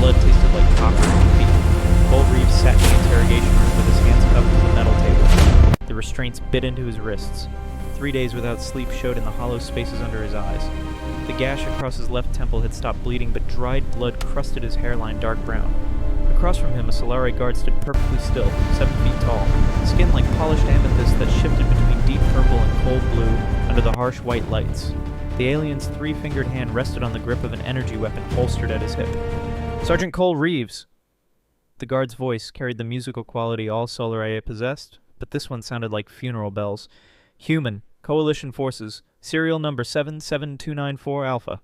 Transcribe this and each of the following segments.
blood tasted like copper at his feet. Cole Reeves sat in the interrogation room with his hands cupped to the metal table. The restraints bit into his wrists. 3 days without sleep showed in the hollow spaces under his eyes. The gash across his left temple had stopped bleeding, but dried blood crusted his hairline dark brown. Across from him, a Solari guard stood perfectly still, 7 feet tall, skin like polished amethyst that shifted between deep purple and cold blue under the harsh white lights. The alien's 3-fingered hand rested on the grip of an energy weapon holstered at his hip. "Sergeant Cole Reeves!" The guard's voice carried the musical quality all Solari possessed, but this one sounded like funeral bells. "Human, Coalition Forces, serial number 77294 Alpha."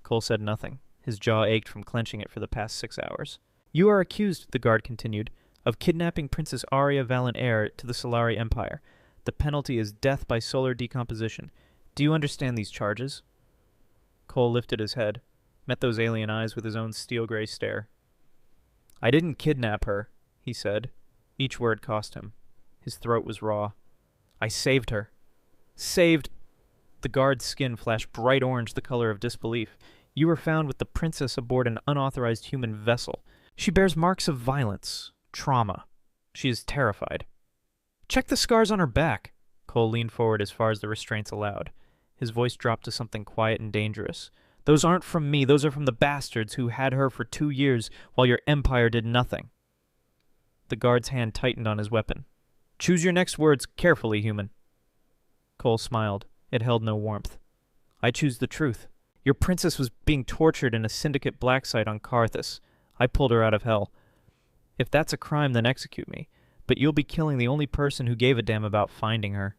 Cole said nothing. His jaw ached from clenching it for the past 6 hours. "You are accused," the guard continued, "of kidnapping Princess Aria Valen heir to the Solari Empire. The penalty is death by solar decomposition. Do you understand these charges?" Cole lifted his head, met those alien eyes with his own steel-gray stare. "I didn't kidnap her," he said. Each word cost him. His throat was raw. "I saved her." "Saved—" The guard's skin flashed bright orange, the color of disbelief. "You were found with the princess aboard an unauthorized human vessel. She bears marks of violence, trauma. She is terrified." "Check the scars on her back." Cole leaned forward as far as the restraints allowed. His voice dropped to something quiet and dangerous. "Those aren't from me. Those are from the bastards who had her for 2 years while your empire did nothing." The guard's hand tightened on his weapon. "Choose your next words carefully, human." Cole smiled. It held no warmth. "I choose the truth. Your princess was being tortured in a syndicate black site on Carthus. I pulled her out of hell. If that's a crime, then execute me. But you'll be killing the only person who gave a damn about finding her."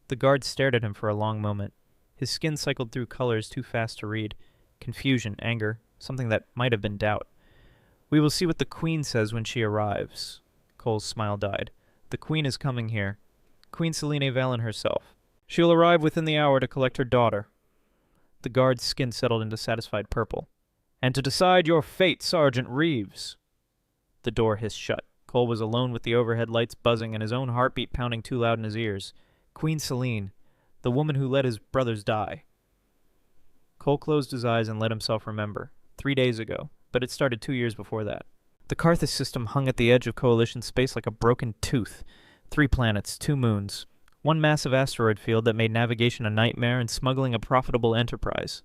The guard stared at him for a long moment. His skin cycled through colors too fast to read. Confusion, anger, something that might have been doubt. "We will see what the Queen says when she arrives." Cole's smile died. "The Queen is coming here. Queen Selene Valen herself. She'll arrive within the hour to collect her daughter." The guard's skin settled into satisfied purple. "And to decide your fate, Sergeant Reeves." The door hissed shut. Cole was alone with the overhead lights buzzing and his own heartbeat pounding too loud in his ears. Queen Selene, the woman who let his brothers die. Cole closed his eyes and let himself remember. 3 days ago, but it started 2 years before that. The Carthus system hung at the edge of Coalition space like a broken tooth. 3 planets, 2 moons, 1 massive asteroid field that made navigation a nightmare and smuggling a profitable enterprise.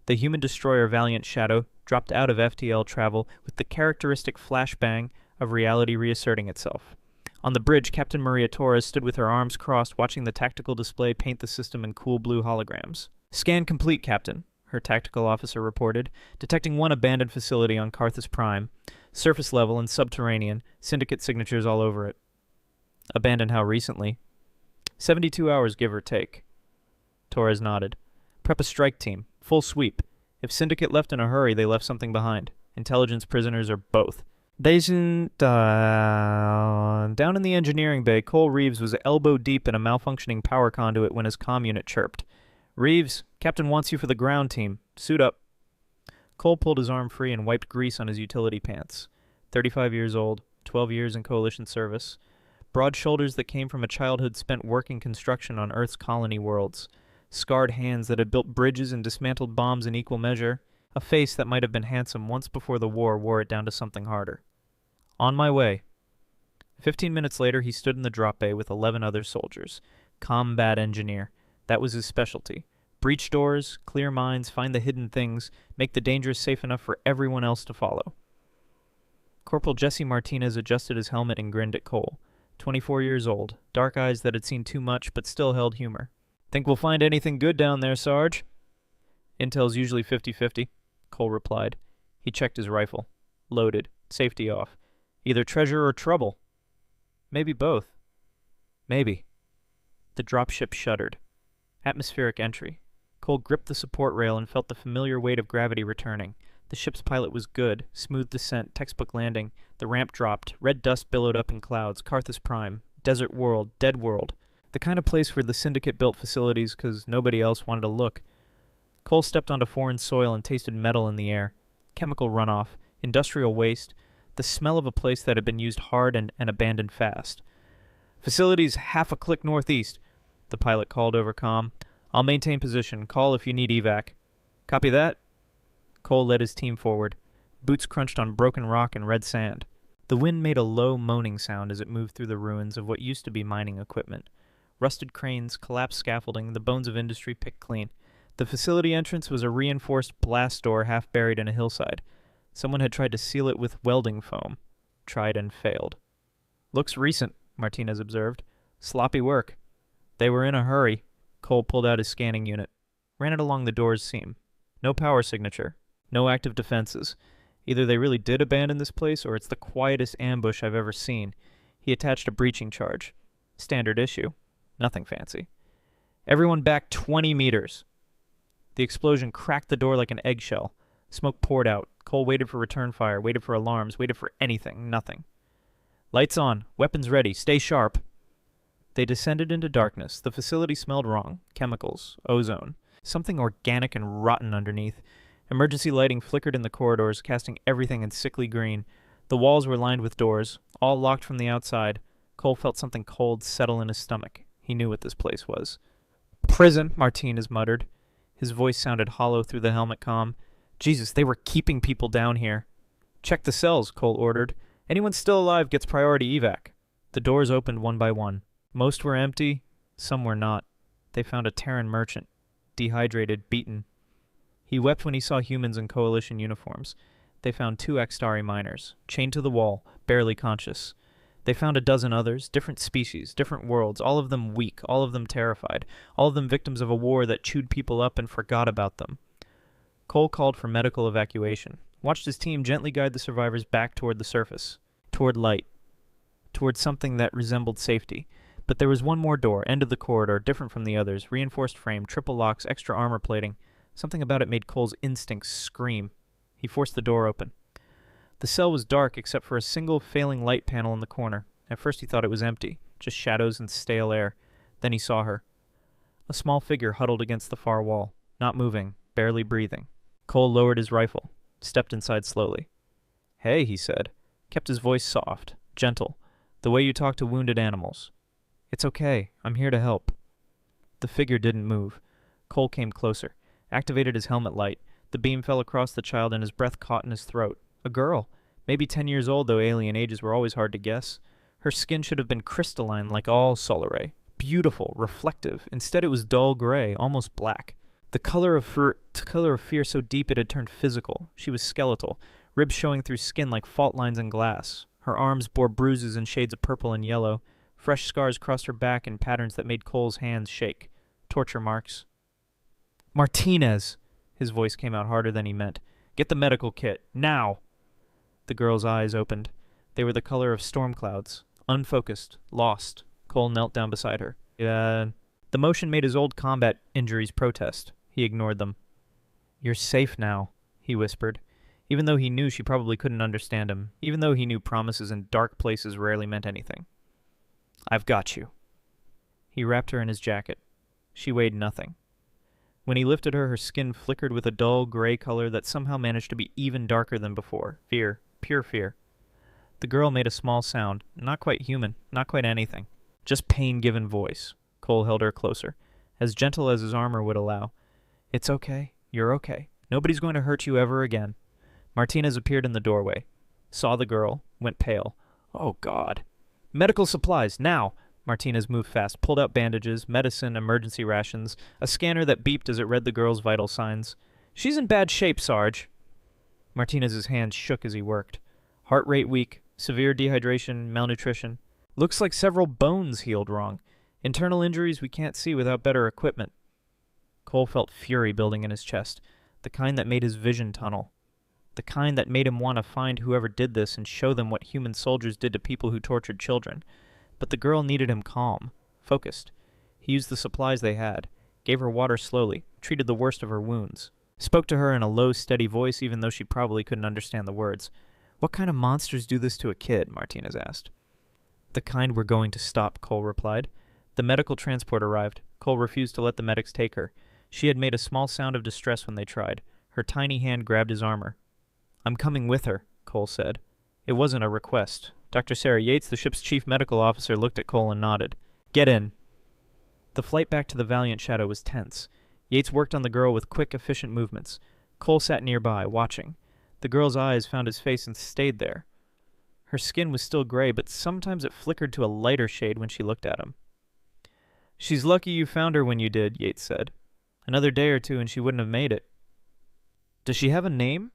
The human destroyer Valiant Shadow dropped out of FTL travel with the characteristic flashbang of reality reasserting itself. On the bridge, Captain Maria Torres stood with her arms crossed, watching the tactical display paint the system in cool blue holograms. "Scan complete, Captain," her tactical officer reported, detecting 1 abandoned facility on Carthus Prime, surface level and subterranean, syndicate signatures all over it. "Abandoned how recently?" 72 hours, give or take. Torres nodded. "Prep a strike team. Full sweep. If Syndicate left in a hurry, they left something behind. Intelligence, prisoners, or both." Down in the engineering bay, Cole Reeves was elbow deep in a malfunctioning power conduit when his comm unit chirped. "Reeves, Captain wants you for the ground team. Suit up." Cole pulled his arm free and wiped grease on his utility pants. 35 years old, 12 years in Coalition service. Broad shoulders that came from a childhood spent working construction on Earth's colony worlds. Scarred hands that had built bridges and dismantled bombs in equal measure. A face that might have been handsome once before the war wore it down to something harder. "On my way." 15 minutes later, he stood in the drop bay with 11 other soldiers. Combat engineer. That was his specialty. Breach doors, clear mines, find the hidden things, make the dangerous safe enough for everyone else to follow. Corporal Jesse Martinez adjusted his helmet and grinned at Cole. 24 years old, dark eyes that had seen too much but still held humor. "Think we'll find anything good down there, Sarge?" "Intel's usually 50-50, Cole replied. He checked his rifle. Loaded. Safety off. "Either treasure or trouble." "Maybe both." "Maybe." The dropship shuddered. Atmospheric entry. Cole gripped the support rail and felt the familiar weight of gravity returning. The ship's pilot was good. Smooth descent, textbook landing. The ramp dropped. Red dust billowed up in clouds. Carthus Prime. Desert world. Dead world. The kind of place where the Syndicate built facilities because nobody else wanted to look. Cole stepped onto foreign soil and tasted metal in the air. Chemical runoff. Industrial waste. The smell of a place that had been used hard and abandoned fast. "Facilities half a click northeast," the pilot called over comm. "I'll maintain position. Call if you need evac." "Copy that." Cole led his team forward. Boots crunched on broken rock and red sand. The wind made a low moaning sound as it moved through the ruins of what used to be mining equipment. Rusted cranes, collapsed scaffolding, the bones of industry picked clean. The facility entrance was a reinforced blast door half buried in a hillside. Someone had tried to seal it with welding foam. Tried and failed. "Looks recent," Martinez observed. "Sloppy work." They were in a hurry. Cole pulled out his scanning unit. Ran it along the door's seam. No power signature. No active defenses. Either they really did abandon this place, or it's the quietest ambush I've ever seen. He attached a breaching charge. Standard issue. Nothing fancy. "Everyone back 20 meters. The explosion cracked the door like an eggshell. Smoke poured out. Cole waited for return fire, waited for alarms, waited for anything. Nothing. "Lights on. Weapons ready. Stay sharp." They descended into darkness. The facility smelled wrong. Chemicals. Ozone. Something organic and rotten underneath. Emergency lighting flickered in the corridors, casting everything in sickly green. The walls were lined with doors, all locked from the outside. Cole felt something cold settle in his stomach. He knew what this place was. "Prison," Martinez muttered. His voice sounded hollow through the helmet comm. Jesus, they were keeping people down here. "Check the cells," Cole ordered. "Anyone still alive gets priority evac." The doors opened one by one. Most were empty, some were not. They found a Terran merchant. Dehydrated, beaten. He wept when he saw humans in Coalition uniforms. They found 2 Extari miners, chained to the wall, barely conscious. They found a dozen others, different species, different worlds, all of them weak, all of them terrified, all of them victims of a war that chewed people up and forgot about them. Cole called for medical evacuation, watched his team gently guide the survivors back toward the surface, toward light, toward something that resembled safety. But there was one more door, end of the corridor, different from the others, reinforced frame, triple locks, extra armor plating. Something about it made Cole's instincts scream. He forced the door open. The cell was dark except for a single failing light panel in the corner. At first he thought it was empty, just shadows and stale air. Then he saw her. A small figure huddled against the far wall, not moving, barely breathing. Cole lowered his rifle, stepped inside slowly. "Hey," he said, kept his voice soft, gentle, the way you talk to wounded animals. "It's okay. I'm here to help." The figure didn't move. Cole came closer, activated his helmet light. The beam fell across the child and his breath caught in his throat. A girl. Maybe 10 years old, though alien ages were always hard to guess. Her skin should have been crystalline like all Solaray. Beautiful, reflective. Instead it was dull gray, almost black. The color of fear so deep it had turned physical. She was skeletal, ribs showing through skin like fault lines in glass. Her arms bore bruises in shades of purple and yellow. Fresh scars crossed her back in patterns that made Cole's hands shake. Torture marks. "Martinez!" His voice came out harder than he meant. "Get the medical kit. Now!" The girl's eyes opened. They were the color of storm clouds. Unfocused. Lost. Cole knelt down beside her. The motion made his old combat injuries protest. He ignored them. "You're safe now," he whispered, even though he knew she probably couldn't understand him, even though he knew promises in dark places rarely meant anything. "I've got you." He wrapped her in his jacket. She weighed nothing. When he lifted her, her skin flickered with a dull gray color that somehow managed to be even darker than before. Fear. Pure fear. The girl made a small sound. Not quite human. Not quite anything. Just pain-given voice. Cole held her closer, as gentle as his armor would allow. "It's okay. You're okay. Nobody's going to hurt you ever again." Martinez appeared in the doorway. Saw the girl. Went pale. "Oh, God." "Medical supplies, now!" Martinez moved fast, pulled out bandages, medicine, emergency rations, a scanner that beeped as it read the girl's vital signs. "She's in bad shape, Sarge." Martinez's hands shook as he worked. Heart rate weak, severe dehydration, malnutrition. Looks like several bones healed wrong. Internal injuries we can't see without better equipment. Cole felt fury building in his chest, the kind that made his vision tunnel. The kind that made him want to find whoever did this and show them what human soldiers did to people who tortured children. But the girl needed him calm, focused. He used the supplies they had, gave her water slowly, treated the worst of her wounds. Spoke to her in a low, steady voice even though she probably couldn't understand the words. "What kind of monsters do this to a kid?" Martinez asked. "The kind we're going to stop," Cole replied. The medical transport arrived. Cole refused to let the medics take her. She had made a small sound of distress when they tried. Her tiny hand grabbed his armor. "I'm coming with her," Cole said. It wasn't a request. Dr. Sarah Yates, the ship's chief medical officer, looked at Cole and nodded. "Get in." The flight back to the Valiant Shadow was tense. Yates worked on the girl with quick, efficient movements. Cole sat nearby, watching. The girl's eyes found his face and stayed there. Her skin was still gray, but sometimes it flickered to a lighter shade when she looked at him. "She's lucky you found her when you did," Yates said. "Another day or two and she wouldn't have made it." "Does she have a name?"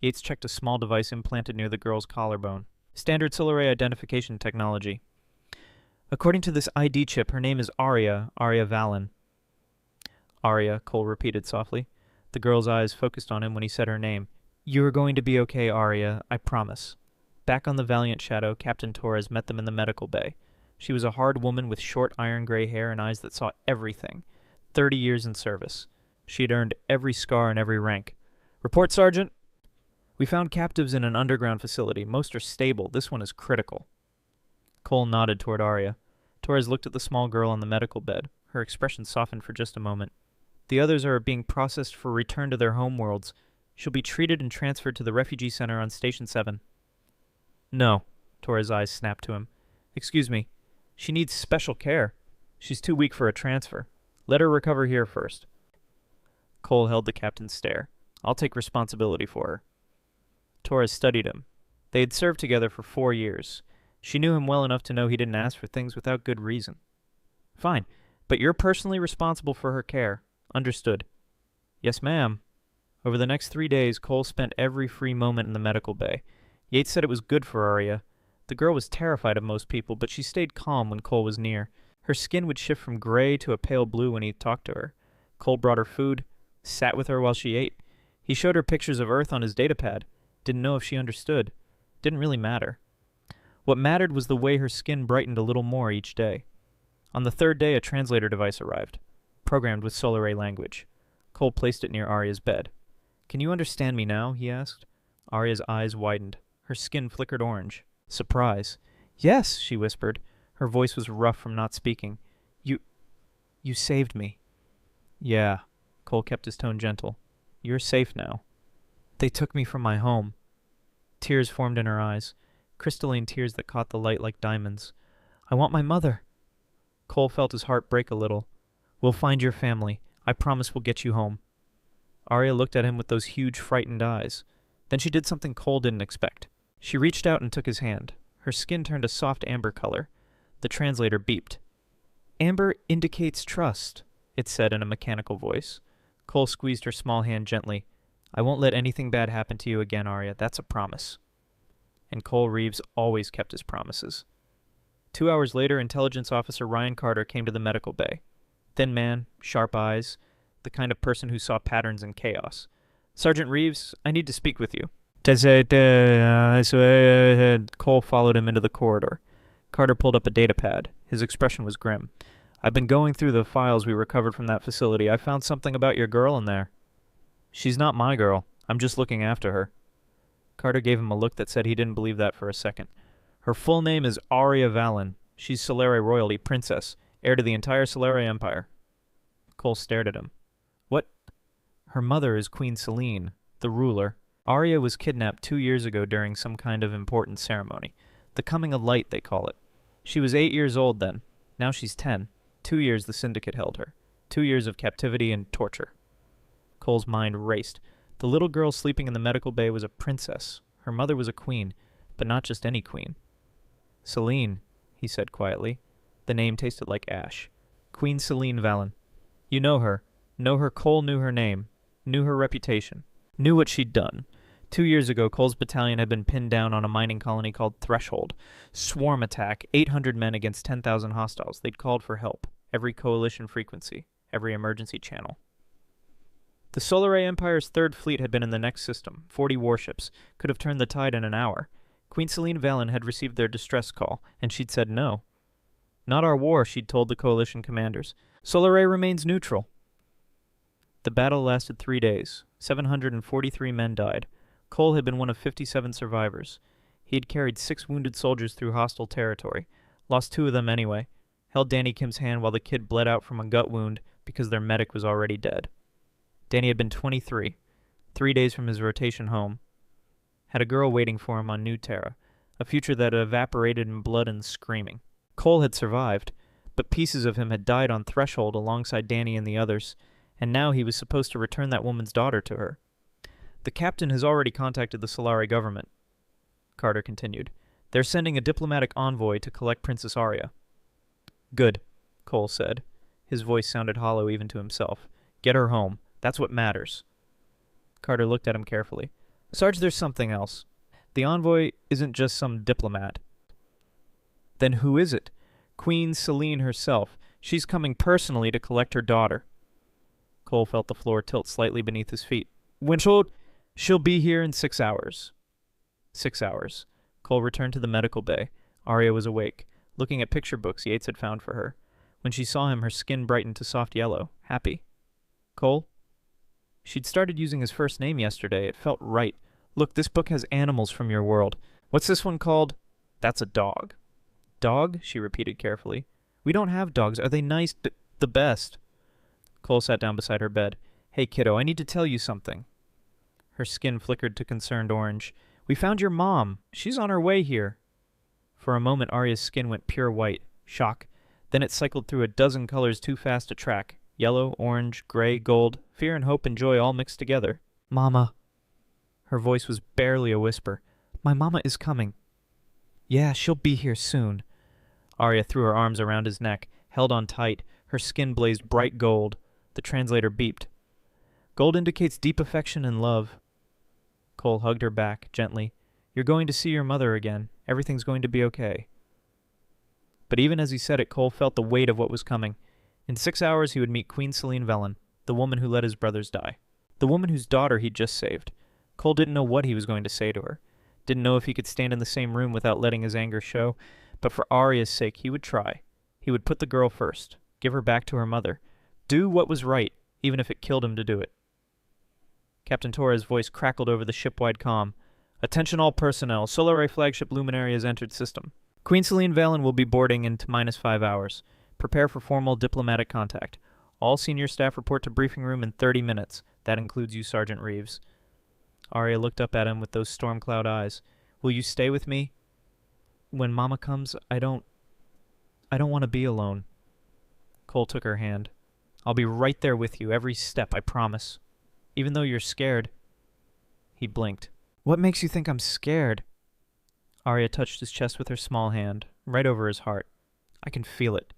Yates checked a small device implanted near the girl's collarbone. "Standard Solar identification technology. According to this ID chip, her name is Arya Valen." "Arya," Cole repeated softly. The girl's eyes focused on him when he said her name. "You are going to be okay, Arya, I promise." Back on the Valiant Shadow, Captain Torres met them in the medical bay. She was a hard woman with short iron-gray hair and eyes that saw everything. 30 years in service. She had earned every scar and every rank. "Report, Sergeant." "We found captives in an underground facility. Most are stable. This one is critical." Cole nodded toward Arya. Torres looked at the small girl on the medical bed. Her expression softened for just a moment. "The others are being processed for return to their homeworlds. She'll be treated and transferred to the refugee center on Station 7. "No," Torres' eyes snapped to him. "Excuse me. She needs special care. She's too weak for a transfer. Let her recover here first." Cole held the captain's stare. "I'll take responsibility for her." Torres studied him. They had served together for 4 years. She knew him well enough to know he didn't ask for things without good reason. "Fine, but you're personally responsible for her care. Understood." "Yes, ma'am." Over the next 3 days, Cole spent every free moment in the medical bay. Yates said it was good for Arya. The girl was terrified of most people, but she stayed calm when Cole was near. Her skin would shift from gray to a pale blue when he talked to her. Cole brought her food, sat with her while she ate. He showed her pictures of Earth on his datapad. Didn't know if she understood. Didn't really matter. What mattered was the way her skin brightened a little more each day. On the 3rd day, a translator device arrived, programmed with Solar Ray language. Cole placed it near Arya's bed. "Can you understand me now?" he asked. Arya's eyes widened. Her skin flickered orange. Surprise. "Yes," she whispered. Her voice was rough from not speaking. You saved me." "Yeah." Cole kept his tone gentle. "You're safe now." "They took me from my home." Tears formed in her eyes, crystalline tears that caught the light like diamonds. "I want my mother." Cole felt his heart break a little. "We'll find your family. I promise we'll get you home." Arya looked at him with those huge, frightened eyes. Then she did something Cole didn't expect. She reached out and took his hand. Her skin turned a soft amber color. The translator beeped. "Amber indicates trust," it said in a mechanical voice. Cole squeezed her small hand gently. "I won't let anything bad happen to you again, Arya. That's a promise." And Cole Reeves always kept his promises. 2 hours later, Intelligence Officer Ryan Carter came to the medical bay. Thin man, sharp eyes, the kind of person who saw patterns in chaos. "Sergeant Reeves, I need to speak with you." Cole followed him into the corridor. Carter pulled up a datapad. His expression was grim. "I've been going through the files we recovered from that facility. I found something about your girl in there." "She's not my girl. I'm just looking after her." Carter gave him a look that said he didn't believe that for a second. "Her full name is Arya Valen. She's Solare royalty, princess, heir to the entire Solare Empire." Cole stared at him. "What?" "Her mother is Queen Selene, the ruler. Arya was kidnapped 2 years ago during some kind of important ceremony. The Coming of Light, they call it. She was 8 years old then. Now she's 10. 2 years the Syndicate held her. 2 years of captivity and torture." Cole's mind raced. The little girl sleeping in the medical bay was a princess. Her mother was a queen, but not just any queen. "Selene," he said quietly. The name tasted like ash. "Queen Selene Valen. You know her. Cole knew her name. Knew her reputation. Knew what she'd done. 2 years ago, Cole's battalion had been pinned down on a mining colony called Threshold. Swarm attack, 800 men against 10,000 hostiles. They'd called for help. Every coalition frequency. Every emergency channel. The Solar Empire's 3rd fleet had been in the next system. 40 warships. Could have turned the tide in an hour. Queen Selene Valen had received their distress call, and she'd said no. "Not our war," she'd told the coalition commanders. "Solar remains neutral." The battle lasted 3 days. 743 men died. Cole had been one of 57 survivors. He had carried 6 wounded soldiers through hostile territory. Lost 2 of them anyway. Held Danny Kim's hand while the kid bled out from a gut wound because their medic was already dead. Danny had been 23. 3 days from his rotation home. Had a girl waiting for him on New Terra. A future that had evaporated in blood and screaming. Cole had survived, but pieces of him had died on Threshold alongside Danny and the others, and now he was supposed to return that woman's daughter to her. The captain has already contacted the Solari government, Carter continued. They're sending a diplomatic envoy to collect Princess Arya. Good, Cole said. His voice sounded hollow even to himself. Get her home. That's what matters. Carter looked at him carefully. Sarge, there's something else. The envoy isn't just some diplomat. Then who is it? Queen Selene herself. She's coming personally to collect her daughter. Cole felt the floor tilt slightly beneath his feet. When she'll be here in 6 hours. 6 hours. Cole returned to the medical bay. Arya was awake, looking at picture books Yates had found for her. When she saw him, her skin brightened to soft yellow. Happy. Cole? She'd started using his first name yesterday. It felt right. Look, this book has animals from your world. What's this one called? That's a dog. Dog? She repeated carefully. We don't have dogs. Are they nice? The best. Cole sat down beside her bed. Hey, kiddo, I need to tell you something. Her skin flickered to concerned orange. We found your mom. She's on her way here. For a moment, Arya's skin went pure white. Shock. Then it cycled through a dozen colors too fast to track. Yellow, orange, gray, gold. Fear and hope and joy all mixed together. Mama. Her voice was barely a whisper. My mama is coming. Yeah, she'll be here soon. Arya threw her arms around his neck, held on tight. Her skin blazed bright gold. The translator beeped. Gold indicates deep affection and love. Cole hugged her back, gently. You're going to see your mother again. Everything's going to be okay. But even as he said it, Cole felt the weight of what was coming. In 6 hours he would meet Queen Selene Velen, the woman who let his brothers die. The woman whose daughter he'd just saved. Cole didn't know what he was going to say to her. Didn't know if he could stand in the same room without letting his anger show. But for Arya's sake, he would try. He would put the girl first. Give her back to her mother. Do what was right, even if it killed him to do it. Captain Torres' voice crackled over the ship-wide comm. Attention all personnel. Solare flagship Luminary has entered system. Queen Selene Velen will be boarding into -5 hours. Prepare for formal diplomatic contact. All senior staff report to briefing room in 30 minutes. That includes you, Sergeant Reeves. Arya looked up at him with those storm cloud eyes. Will you stay with me? When Mama comes, I don't want to be alone. Cole took her hand. I'll be right there with you, every step, I promise. Even though you're scared. He blinked. What makes you think I'm scared? Arya touched his chest with her small hand, right over his heart. I can feel it.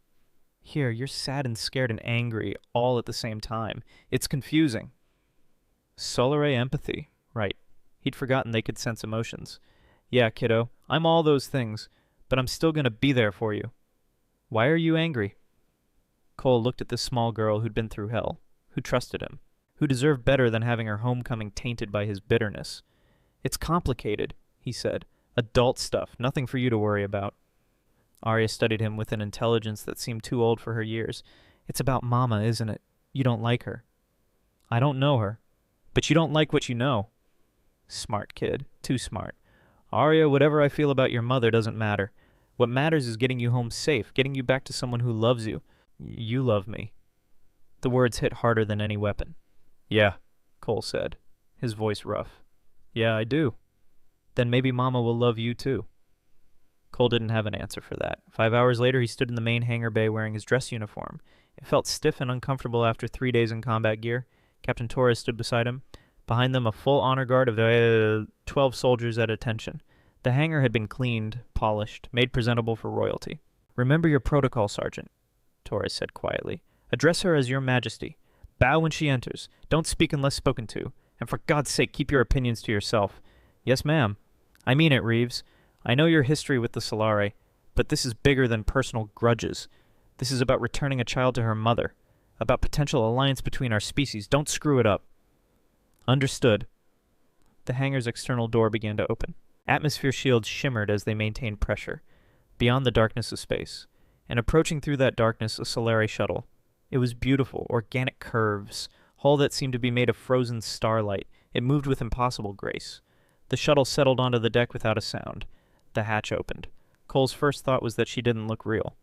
Here, you're sad and scared and angry, all at the same time. It's confusing. Solare empathy. Right. He'd forgotten they could sense emotions. Yeah, kiddo, I'm all those things, but I'm still gonna be there for you. Why are you angry? Cole looked at this small girl who'd been through hell, who trusted him, who deserved better than having her homecoming tainted by his bitterness. It's complicated, he said. Adult stuff, nothing for you to worry about. Arya studied him with an intelligence that seemed too old for her years. It's about Mama, isn't it? You don't like her. I don't know her. But you don't like what you know. Smart kid. Too smart. Arya, whatever I feel about your mother doesn't matter. What matters is getting you home safe, getting you back to someone who loves you. You love me. The words hit harder than any weapon. Yeah, Cole said, his voice rough. Yeah, I do. Then maybe Mama will love you too. Cole didn't have an answer for that. 5 hours later, he stood in the main hangar bay wearing his dress uniform. It felt stiff and uncomfortable after 3 days in combat gear. Captain Torres stood beside him. Behind them, a full honor guard of 12 soldiers at attention. The hangar had been cleaned, polished, made presentable for royalty. Remember your protocol, Sergeant, Torres said quietly. Address her as your majesty. Bow when she enters. Don't speak unless spoken to. And for God's sake, keep your opinions to yourself. Yes, ma'am. I mean it, Reeves. I know your history with the Solare, but this is bigger than personal grudges. This is about returning a child to her mother. About potential alliance between our species. Don't screw it up. Understood. The hangar's external door began to open. Atmosphere shields shimmered as they maintained pressure, beyond the darkness of space. And approaching through that darkness, a Solare shuttle. It was beautiful, organic curves, hull that seemed to be made of frozen starlight. It moved with impossible grace. The shuttle settled onto the deck without a sound. The hatch opened. Cole's first thought was that she didn't look real.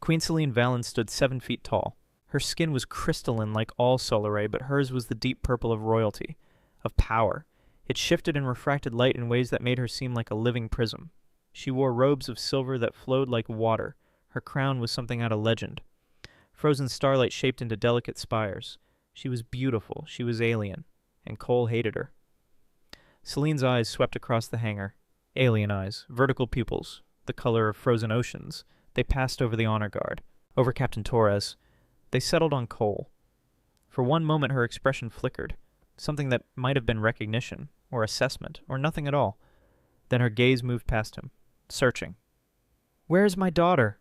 Queen Selene Velen stood 7 feet tall. Her skin was crystalline like all Solare, but hers was the deep purple of royalty, of power. It shifted and refracted light in ways that made her seem like a living prism. She wore robes of silver that flowed like water. Her crown was something out of legend. Frozen starlight shaped into delicate spires. She was beautiful. She was alien. and Cole hated her. Celine's eyes swept across the hangar. Alien eyes, vertical pupils, the color of frozen oceans. They passed over the honor guard, over Captain Torres. They settled on Cole. For one moment her expression flickered, something that might have been recognition, or assessment, or nothing at all. Then her gaze moved past him, searching. "Where is my daughter?"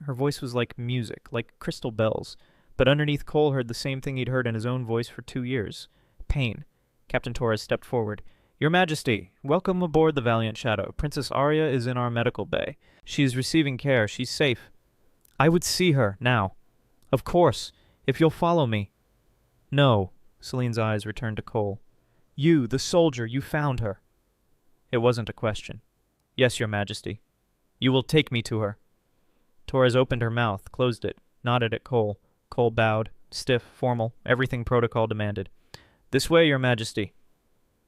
Her voice was like music, like crystal bells, but underneath Cole heard the same thing he'd heard in his own voice for 2 years. Pain. Captain Torres stepped forward. "Your Majesty, welcome aboard the Valiant Shadow. Princess Arya is in our medical bay. She is receiving care. She's safe." "I would see her, now." "Of course, if you'll follow me." "No." Celine's eyes returned to Cole. "You, the soldier, you found her." It wasn't a question. "Yes, Your Majesty." "You will take me to her." Torres opened her mouth, closed it, nodded at Cole. Cole bowed, stiff, formal, everything protocol demanded. "This way, Your Majesty."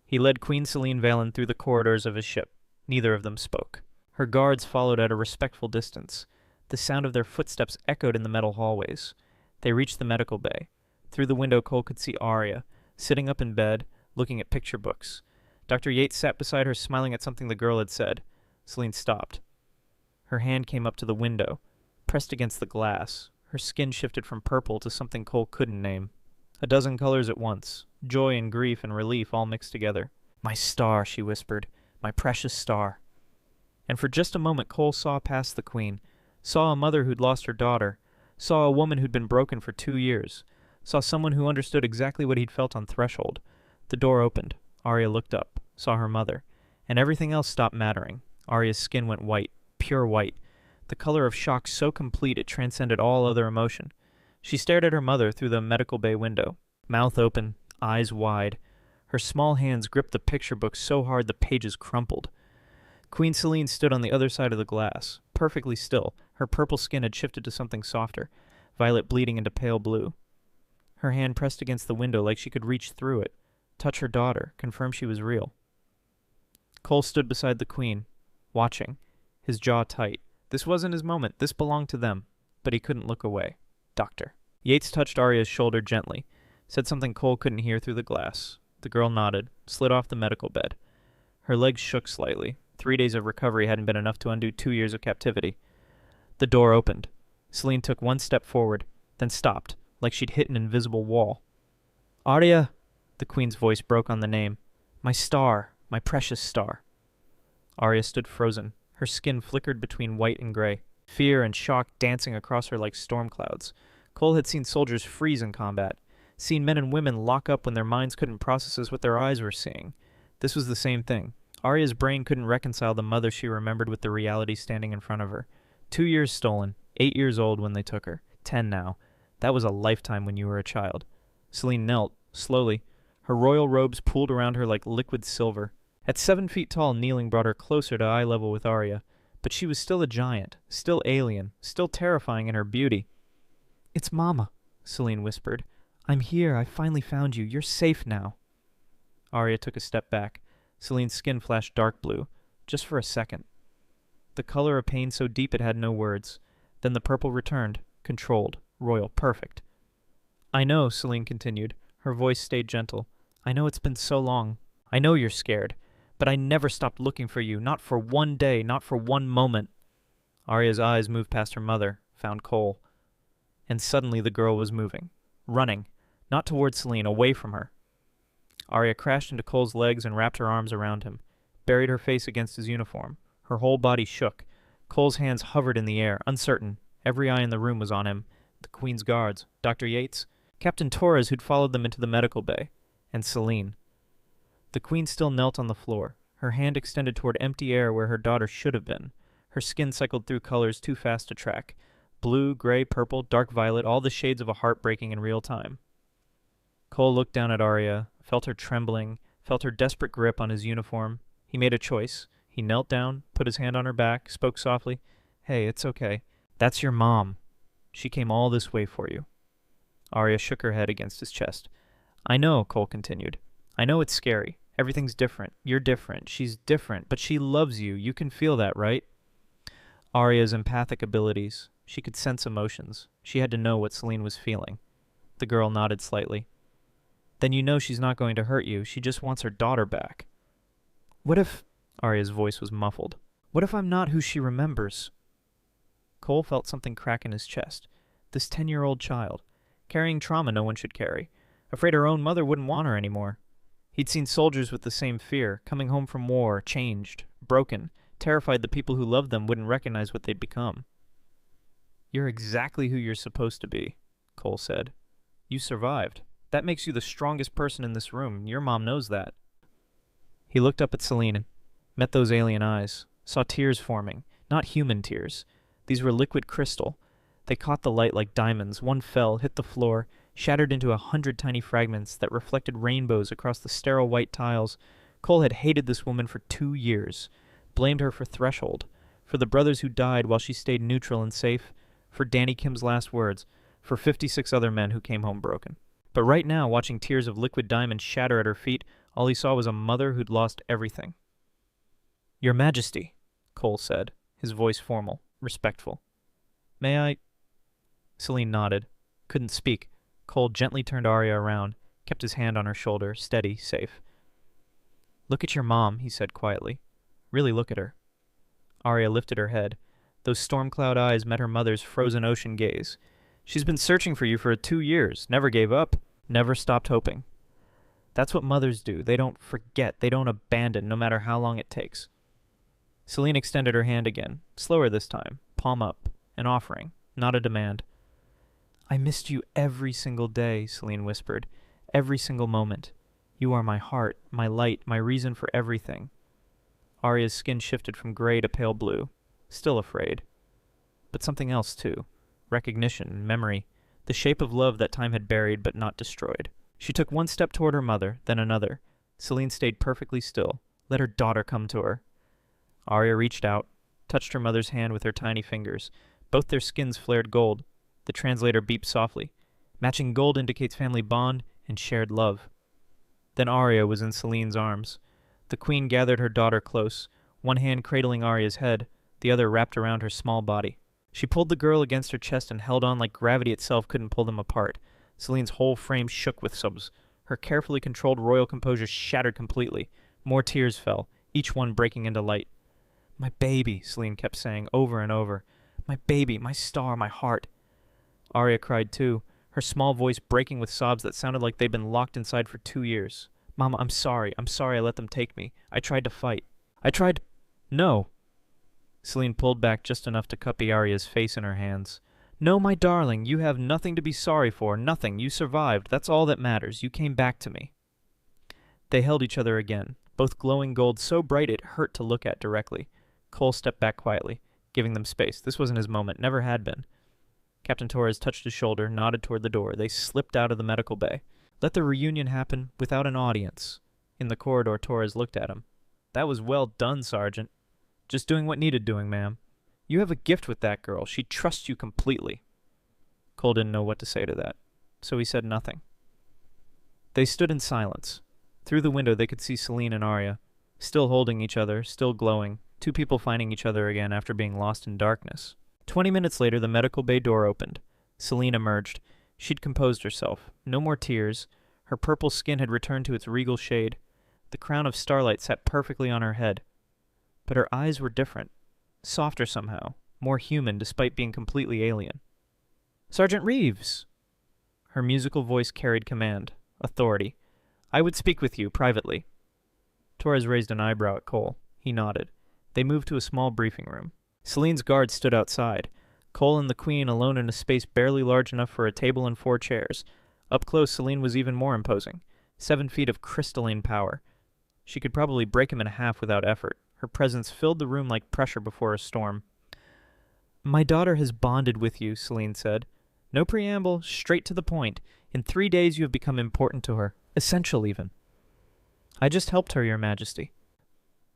He led Queen Celine Valen through the corridors of his ship. Neither of them spoke. Her guards followed at a respectful distance. The sound of their footsteps echoed in the metal hallways. They reached the medical bay. Through the window Cole could see Arya, sitting up in bed, looking at picture books. Dr. Yates sat beside her, smiling at something the girl had said. Celine stopped. Her hand came up to the window, pressed against the glass. Her skin shifted from purple to something Cole couldn't name. A dozen colors at once, joy and grief and relief all mixed together. "My star," she whispered, "my precious star." And for just a moment Cole saw past the queen, saw a mother who'd lost her daughter, saw a woman who'd been broken for 2 years, saw someone who understood exactly what he'd felt on threshold. The door opened. Arya looked up, saw her mother, and everything else stopped mattering. Arya's skin went white, pure white, the color of shock so complete it transcended all other emotion. She stared at her mother through the medical bay window, mouth open, eyes wide. Her small hands gripped the picture book so hard the pages crumpled. Queen Celine stood on the other side of the glass, perfectly still. Her purple skin had shifted to something softer, violet bleeding into pale blue. Her hand pressed against the window like she could reach through it, touch her daughter, confirm she was real. Cole stood beside the queen, watching, his jaw tight. This wasn't his moment. This belonged to them. But he couldn't look away. "Doctor." Yates touched Arya's shoulder gently, said something Cole couldn't hear through the glass. The girl nodded, slid off the medical bed. Her legs shook slightly. 3 days of recovery hadn't been enough to undo 2 years of captivity. The door opened. Celine took one step forward, then stopped, like she'd hit an invisible wall. "Arya!" The queen's voice broke on the name. "My star, my precious star." Arya stood frozen. Her skin flickered between white and gray, fear and shock dancing across her like storm clouds. Cole had seen soldiers freeze in combat, seen men and women lock up when their minds couldn't process what their eyes were seeing. This was the same thing. Arya's brain couldn't reconcile the mother she remembered with the reality standing in front of her. 2 years stolen, 8 years old when they took her, 10 now. That was a lifetime when you were a child. Celine knelt, slowly. Her royal robes pooled around her like liquid silver. At 7 feet tall, kneeling brought her closer to eye level with Arya. But she was still a giant, still alien, still terrifying in her beauty. "It's Mama," Celine whispered. "I'm here. I finally found you. You're safe now." Arya took a step back. Celine's skin flashed dark blue, just for a second. The color of pain so deep it had no words. Then the purple returned, controlled, royal, perfect. "I know," Celine continued. Her voice stayed gentle. "I know it's been so long. I know you're scared. But I never stopped looking for you, not for one day, not for one moment." Arya's eyes moved past her mother, found Cole. And suddenly the girl was moving, running, not towards Celine, away from her. Arya crashed into Cole's legs and wrapped her arms around him, buried her face against his uniform. Her whole body shook. Cole's hands hovered in the air, uncertain. Every eye in the room was on him. The Queen's guards, Dr. Yates, Captain Torres who'd followed them into the medical bay, and Celine. The Queen still knelt on the floor, her hand extended toward empty air where her daughter should have been. Her skin cycled through colors too fast to track. Blue, gray, purple, dark violet, all the shades of a heart breaking in real time. Cole looked down at Arya, felt her trembling, felt her desperate grip on his uniform. He made a choice. He knelt down, put his hand on her back, spoke softly. "Hey, it's okay. That's your mom. She came all this way for you." Arya shook her head against his chest. "I know," Cole continued. "I know it's scary. Everything's different. You're different. She's different. But she loves you. You can feel that, right?" Arya's empathic abilities. She could sense emotions. She had to know what Celine was feeling. The girl nodded slightly. Then you know she's not going to hurt you. She just wants her daughter back. What if... Arya's voice was muffled. What if I'm not who she remembers? Cole felt something crack in his chest. This 10-year-old child, carrying trauma no one should carry, afraid her own mother wouldn't want her anymore. He'd seen soldiers with the same fear, coming home from war, changed, broken, terrified the people who loved them wouldn't recognize what they'd become. You're exactly who you're supposed to be, Cole said. You survived. That makes you the strongest person in this room. Your mom knows that. He looked up at Celine, met those alien eyes, saw tears forming, not human tears. These were liquid crystal. They caught the light like diamonds. One fell, hit the floor, shattered into 100 tiny fragments that reflected rainbows across the sterile white tiles. Cole had hated this woman for 2 years, blamed her for Threshold, for the brothers who died while she stayed neutral and safe, for Danny Kim's last words, for 56 other men who came home broken. But right now, watching tears of liquid diamond shatter at her feet, all he saw was a mother who'd lost everything. Your Majesty, Cole said, his voice formal, respectful. May I... Celine nodded. Couldn't speak. Cole gently turned Arya around, kept his hand on her shoulder, steady, safe. Look at your mom, he said quietly. Really look at her. Arya lifted her head. Those storm cloud eyes met her mother's frozen ocean gaze. She's been searching for you for 2 years, never gave up, never stopped hoping. That's what mothers do. They don't forget, they don't abandon, no matter how long it takes. Celine extended her hand again, slower this time, palm up, an offering, not a demand. I missed you every single day, Celine whispered, every single moment. You are my heart, my light, my reason for everything. Arya's skin shifted from gray to pale blue, still afraid. But something else, too. Recognition, memory, the shape of love that time had buried but not destroyed. She took one step toward her mother, then another. Celine stayed perfectly still. Let her daughter come to her. Arya reached out, touched her mother's hand with her tiny fingers. Both their skins flared gold. The translator beeped softly. Matching gold indicates family bond and shared love. Then Arya was in Celine's arms. The queen gathered her daughter close, one hand cradling Arya's head, the other wrapped around her small body. She pulled the girl against her chest and held on like gravity itself couldn't pull them apart. Celine's whole frame shook with sobs. Her carefully controlled royal composure shattered completely. More tears fell, each one breaking into light. My baby, Celine kept saying over and over. My baby, my star, my heart. Arya cried too, her small voice breaking with sobs that sounded like they'd been locked inside for 2 years. Mama, I'm sorry I let them take me. I tried to fight. No. Celine pulled back just enough to cup Arya's face in her hands. No, my darling, you have nothing to be sorry for, nothing. You survived. That's all that matters. You came back to me. They held each other again, both glowing gold so bright it hurt to look at directly. Cole stepped back quietly, giving them space. This wasn't his moment, never had been. Captain Torres touched his shoulder, nodded toward the door. They slipped out of the medical bay. Let the reunion happen without an audience. In the corridor, Torres looked at him. That was well done, Sergeant. Just doing what needed doing, ma'am. You have a gift with that girl. She trusts you completely. Cole didn't know what to say to that, so he said nothing. They stood in silence. Through the window they could see Celine and Arya, still holding each other, still glowing, two people finding each other again after being lost in darkness. 20 minutes later, the medical bay door opened. Celine emerged. She'd composed herself. No more tears. Her purple skin had returned to its regal shade. The crown of starlight sat perfectly on her head. But her eyes were different. Softer somehow. More human, despite being completely alien. Sergeant Reeves! Her musical voice carried command, authority. I would speak with you, privately. Torres raised an eyebrow at Cole. He nodded. They moved to a small briefing room. Celine's guards stood outside. Cole and the Queen alone in a space barely large enough for a table and 4 chairs. Up close, Celine was even more imposing. 7 feet of crystalline power. She could probably break him in half without effort. Her presence filled the room like pressure before a storm. My daughter has bonded with you, Celine said. No preamble, straight to the point. In 3 days you have become important to her. Essential, even. I just helped her, Your Majesty.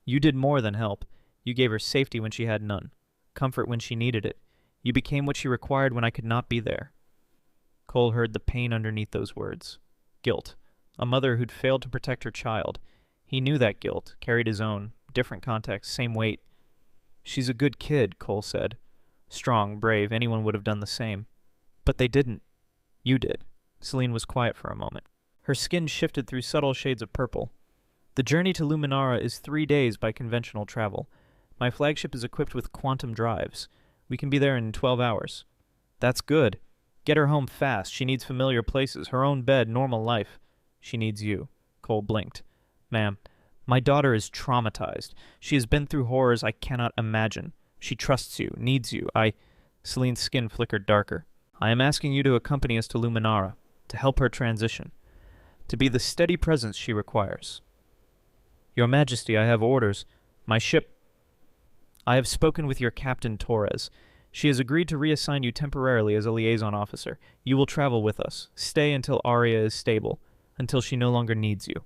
You did more than help. You gave her safety when she had none. Comfort when she needed it. You became what she required when I could not be there. Cole heard the pain underneath those words. Guilt. A mother who'd failed to protect her child. He knew that guilt, carried his own. Different context, same weight. She's a good kid, Cole said. Strong, brave, anyone would have done the same. But they didn't. You did. Celine was quiet for a moment. Her skin shifted through subtle shades of purple. The journey to Luminara is 3 days by conventional travel. My flagship is equipped with quantum drives. We can be there in 12 hours. That's good. Get her home fast. She needs familiar places, her own bed, normal life. She needs you. Cole blinked. Ma'am, my daughter is traumatized. She has been through horrors I cannot imagine. She trusts you, needs you. Celine's skin flickered darker. I am asking you to accompany us to Luminara, to help her transition, to be the steady presence she requires. Your Majesty, I have orders. My ship... I have spoken with your Captain Torres. She has agreed to reassign you temporarily as a liaison officer. You will travel with us. Stay until Arya is stable, until she no longer needs you.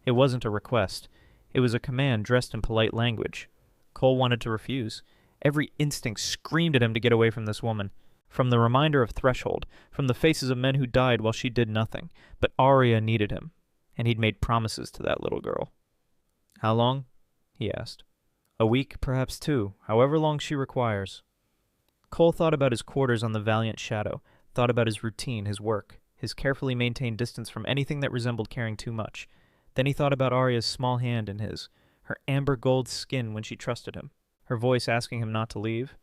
It wasn't a request. It was a command dressed in polite language. Cole wanted to refuse. Every instinct screamed at him to get away from this woman. From the reminder of Threshold, from the faces of men who died while she did nothing. But Arya needed him, and he'd made promises to that little girl. How long? He asked. A week, perhaps 2, however long she requires. Cole thought about his quarters on the Valiant Shadow, thought about his routine, his work, his carefully maintained distance from anything that resembled caring too much. Then he thought about Arya's small hand in his, her amber gold skin when she trusted him, her voice asking him not to leave.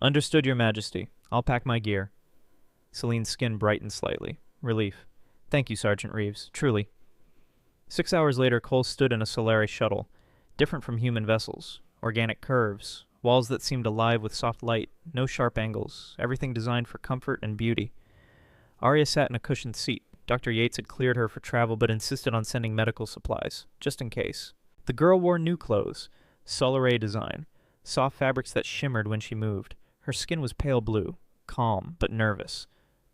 Understood, Your Majesty. I'll pack my gear. Celine's skin brightened slightly. Relief. Thank you, Sergeant Reeves. Truly. 6 hours later, Cole stood in a Solaris shuttle, different from human vessels. Organic curves, walls that seemed alive with soft light, no sharp angles, everything designed for comfort and beauty. Arya sat in a cushioned seat. Dr. Yates had cleared her for travel but insisted on sending medical supplies, just in case. The girl wore new clothes, Solaris design, soft fabrics that shimmered when she moved. Her skin was pale blue, calm but nervous.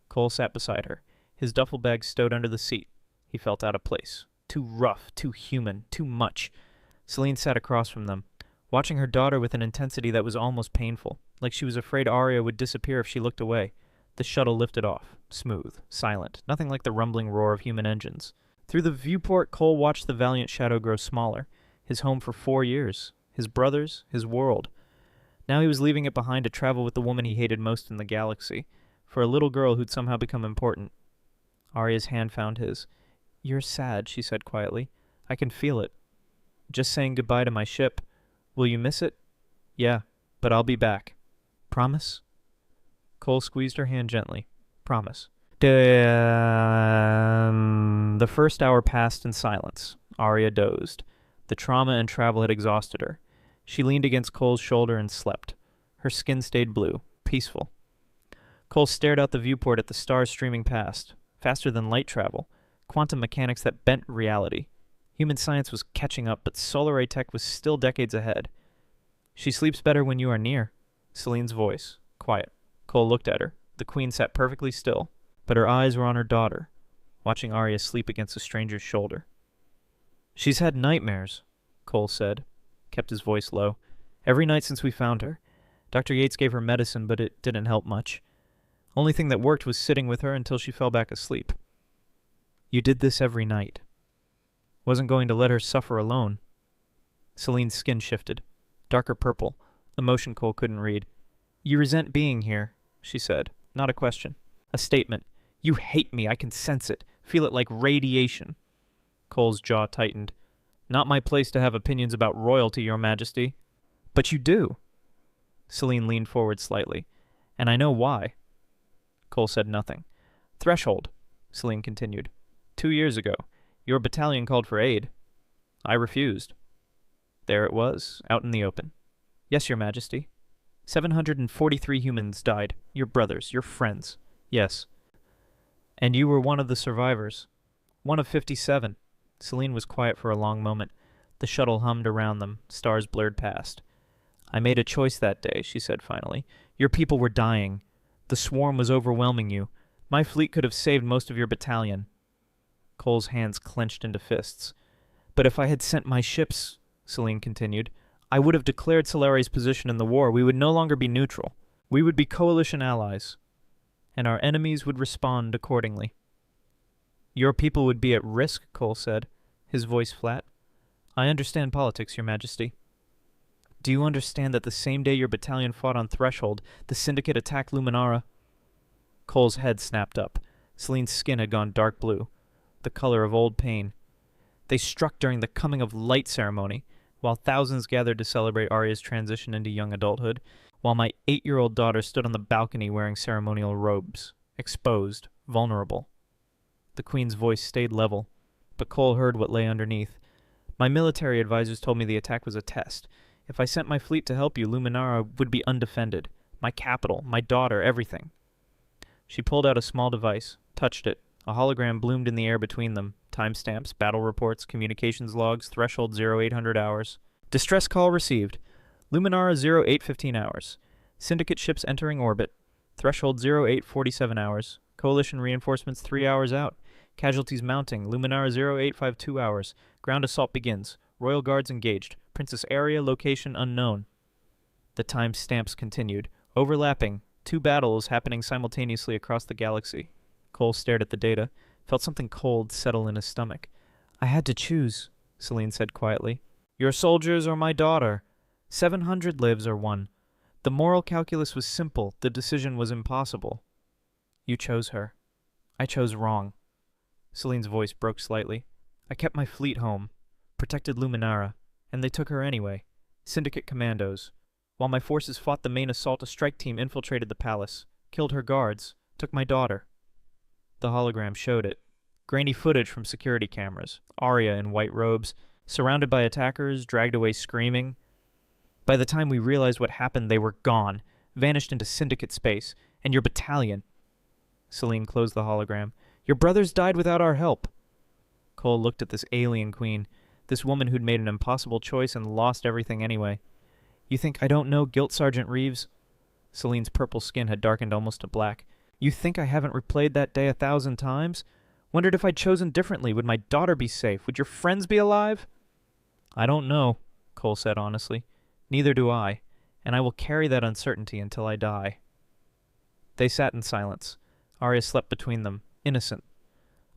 Cole sat beside her, his duffel bag stowed under the seat. He felt out of place. Too rough, too human, too much. Celine sat across from them, watching her daughter with an intensity that was almost painful, like she was afraid Arya would disappear if she looked away. The shuttle lifted off, smooth, silent, nothing like the rumbling roar of human engines. Through the viewport, Cole watched the Valiant Shadow grow smaller, his home for 4 years, his brothers, his world. Now he was leaving it behind to travel with the woman he hated most in the galaxy, for a little girl who'd somehow become important. Arya's hand found his. You're sad, she said quietly. I can feel it. Just saying goodbye to my ship. Will you miss it? Yeah, but I'll be back. Promise? Cole squeezed her hand gently. Promise. The first hour passed in silence. Arya dozed. The trauma and travel had exhausted her. She leaned against Cole's shoulder and slept. Her skin stayed blue, peaceful. Cole stared out the viewport at the stars streaming past, faster than light travel, quantum mechanics that bent reality. Human science was catching up, but Solaris tech was still decades ahead. She sleeps better when you are near. Celine's voice, quiet. Cole looked at her. The queen sat perfectly still, but her eyes were on her daughter, watching Arya sleep against a stranger's shoulder. She's had nightmares, Cole said, kept his voice low. Every night since we found her. Dr. Yates gave her medicine, but it didn't help much. Only thing that worked was sitting with her until she fell back asleep. You did this every night. Wasn't going to let her suffer alone. Celine's skin shifted. Darker purple. Emotion Cole couldn't read. You resent being here, she said. Not a question. A statement. You hate me. I can sense it. Feel it like radiation. Cole's jaw tightened. Not my place to have opinions about royalty, Your Majesty. But you do. Celine leaned forward slightly. And I know why. Cole said nothing. Threshold, Celine continued. 2 years ago, your battalion called for aid. I refused. There it was, out in the open. Yes, Your Majesty. 743 humans died. Your brothers, your friends. Yes. And you were one of the survivors. One of 57. Celine was quiet for a long moment. The shuttle hummed around them. Stars blurred past. I made a choice that day, she said finally. Your people were dying. The swarm was overwhelming you. My fleet could have saved most of your battalion. Cole's hands clenched into fists. But if I had sent my ships, Celine continued, I would have declared Solari's position in the war. We would no longer be neutral. We would be coalition allies. And our enemies would respond accordingly. Your people would be at risk, Cole said, his voice flat. I understand politics, Your Majesty. Do you understand that the same day your battalion fought on Threshold, the Syndicate attacked Luminara? Cole's head snapped up. Celine's skin had gone dark blue. the color of old pain. They struck during the coming of light ceremony, while thousands gathered to celebrate Arya's transition into young adulthood, while my 8-year-old daughter stood on the balcony wearing ceremonial robes, exposed, vulnerable. The Queen's voice stayed level, but Cole heard what lay underneath. My military advisors told me the attack was a test. If I sent my fleet to help you, Luminara would be undefended. My capital, my daughter, everything. She pulled out a small device, touched it. A hologram bloomed in the air between them. Timestamps, battle reports, communications logs, threshold 0800 hours. Distress call received. Luminara 0815 hours. Syndicate ships entering orbit. Threshold 0847 hours. Coalition reinforcements 3 hours out. Casualties mounting. Luminara 0852 hours. Ground assault begins. Royal Guards engaged. Princess area location unknown. The timestamps continued. Overlapping. 2 battles happening simultaneously across the galaxy. Cole stared at the data, felt something cold settle in his stomach. I had to choose, Celine said quietly. Your soldiers or my daughter? 700 lives or one. The moral calculus was simple. The decision was impossible. You chose her. I chose wrong. Celine's voice broke slightly. I kept my fleet home, protected Luminara, and they took her anyway. Syndicate commandos. While my forces fought the main assault, a strike team infiltrated the palace, killed her guards, took my daughter. The hologram showed it. Grainy footage from security cameras. Arya in white robes, surrounded by attackers, dragged away screaming. By the time we realized what happened, they were gone, vanished into Syndicate space, and your battalion. Celine closed the hologram. Your brothers died without our help. Cole looked at this alien queen, this woman who'd made an impossible choice and lost everything anyway. You think I don't know Guilt Sergeant Reeves? Celine's purple skin had darkened almost to black. You think I haven't replayed that day 1,000 times? Wondered if I'd chosen differently. Would my daughter be safe? Would your friends be alive? I don't know, Cole said honestly. Neither do I, and I will carry that uncertainty until I die. They sat in silence. Arya slept between them, innocent.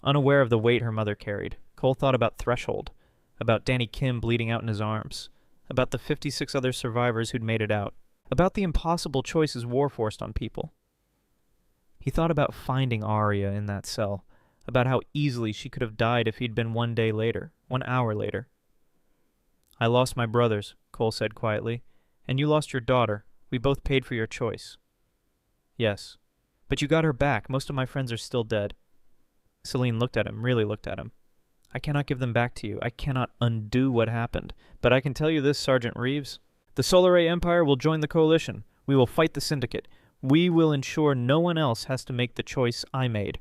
Unaware of the weight her mother carried, Cole thought about Threshold, about Danny Kim bleeding out in his arms, about the 56 other survivors who'd made it out, about the impossible choices war forced on people. He thought about finding Arya in that cell, about how easily she could have died if he'd been 1 day later, 1 hour later. I lost my brothers, Cole said quietly, and you lost your daughter. We both paid for your choice. Yes, but you got her back. Most of my friends are still dead. Celine looked at him, really looked at him. I cannot give them back to you. I cannot undo what happened. But I can tell you this, Sergeant Reeves. The Solar Ray Empire will join the Coalition. We will fight the Syndicate. We will ensure no one else has to make the choice I made.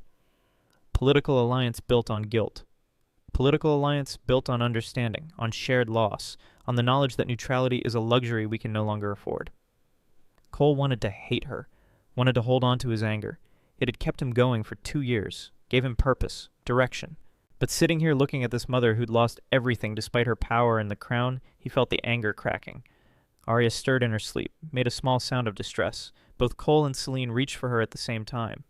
Political alliance built on guilt. Political alliance built on understanding, on shared loss, on the knowledge that neutrality is a luxury we can no longer afford. Cole wanted to hate her, wanted to hold on to his anger. It had kept him going for 2 years, gave him purpose, direction. But sitting here looking at this mother who'd lost everything despite her power and the crown, he felt the anger cracking. Arya stirred in her sleep, made a small sound of distress. Both Cole and Celine reached for her at the same time.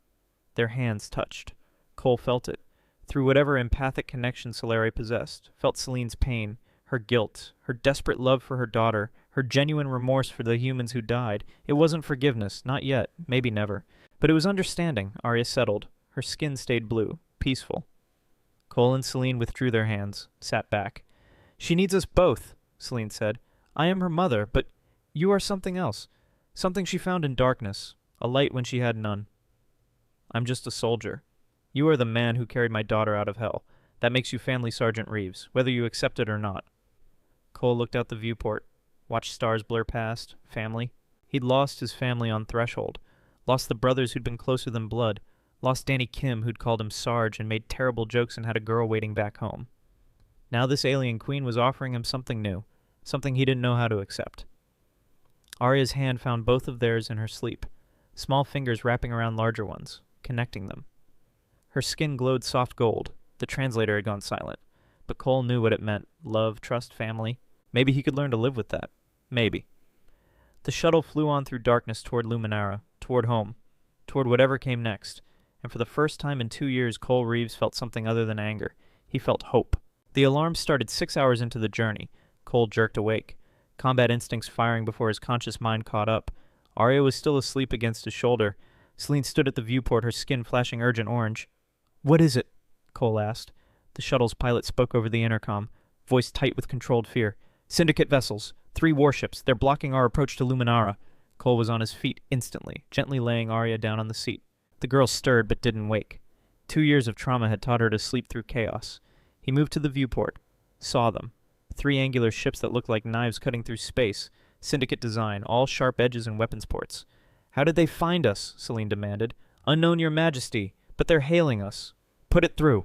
Their hands touched. Cole felt it. Through whatever empathic connection Solare possessed, felt Celine's pain, her guilt, her desperate love for her daughter, her genuine remorse for the humans who died. It wasn't forgiveness, not yet, maybe never. But it was understanding. Arya settled. Her skin stayed blue, peaceful. Cole and Celine withdrew their hands, sat back. She needs us both, Celine said. I am her mother, but you are something else. Something she found in darkness, a light when she had none. I'm just a soldier. You are the man who carried my daughter out of hell. That makes you Family Sergeant Reeves, whether you accept it or not. Cole looked out the viewport, watched stars blur past, family. He'd lost his family on Threshold, lost the brothers who'd been closer than blood, lost Danny Kim who'd called him Sarge and made terrible jokes and had a girl waiting back home. Now this alien queen was offering him something new, something he didn't know how to accept. Arya's hand found both of theirs in her sleep, small fingers wrapping around larger ones, connecting them. Her skin glowed soft gold. The translator had gone silent. But Cole knew what it meant. Love, trust, family. Maybe he could learn to live with that. Maybe. The shuttle flew on through darkness toward Luminara, toward home, toward whatever came next. And for the first time in 2 years, Cole Reeves felt something other than anger. He felt hope. The alarm started 6 hours into the journey. Cole jerked awake, combat instincts firing before his conscious mind caught up. Arya was still asleep against his shoulder. Celine stood at the viewport, her skin flashing urgent orange. What is it? Cole asked. The shuttle's pilot spoke over the intercom, voice tight with controlled fear. "Syndicate vessels. 3 warships. They're blocking our approach to Luminara." Cole was on his feet instantly, gently laying Arya down on the seat. The girl stirred but didn't wake. 2 years of trauma had taught her to sleep through chaos. He moved to the viewport. Saw them. 3 angular ships that looked like knives cutting through space. Syndicate design, all sharp edges and weapons ports. "How did they find us?" Celine demanded. "Unknown, Your Majesty, but they're hailing us. Put it through."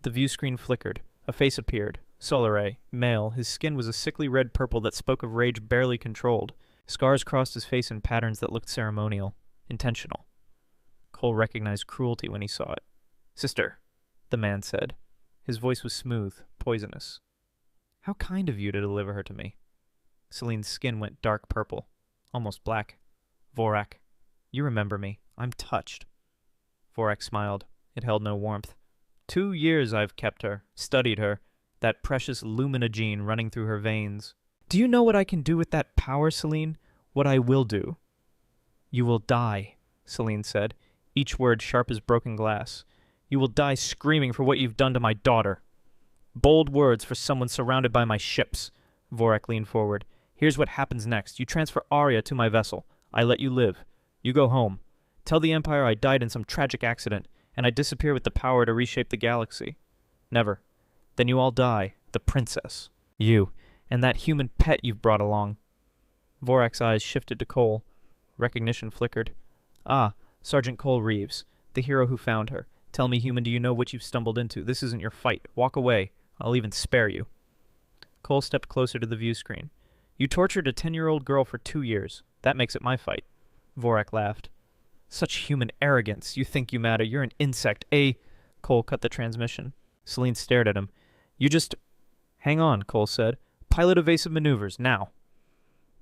The view screen flickered. A face appeared. Solaray, male, his skin was a sickly red purple that spoke of rage barely controlled. Scars crossed his face in patterns that looked ceremonial, intentional. Cole recognized cruelty when he saw it. "Sister," the man said. His voice was smooth, poisonous. "How kind of you to deliver her to me." Celine's skin went dark purple, almost black. "Vorak, you remember me. I'm touched." Vorak smiled. It held no warmth. 2 years I've kept her, studied her, that precious lumina gene running through her veins. "Do you know what I can do with that power, Celine? What I will do?" "You will die," Celine said, each word sharp as broken glass. "You will die screaming for what you've done to my daughter." "Bold words for someone surrounded by my ships." Vorak leaned forward. "Here's what happens next. You transfer Arya to my vessel. I let you live. You go home. Tell the Empire I died in some tragic accident, and I disappear with the power to reshape the galaxy. Never. Then you all die. The princess. You. And that human pet you've brought along." Vorak's eyes shifted to Cole. Recognition flickered. "Ah, Sergeant Cole Reeves, the hero who found her. Tell me, human, do you know what you've stumbled into? This isn't your fight. Walk away. I'll even spare you." Cole stepped closer to the view screen. "You tortured a 10-year-old girl for 2 years. That makes it my fight." Vorak laughed. "Such human arrogance. You think you matter. You're an insect. Cole cut the transmission. Celine stared at him. "You just—" "Hang on," Cole said. "Pilot evasive maneuvers, now."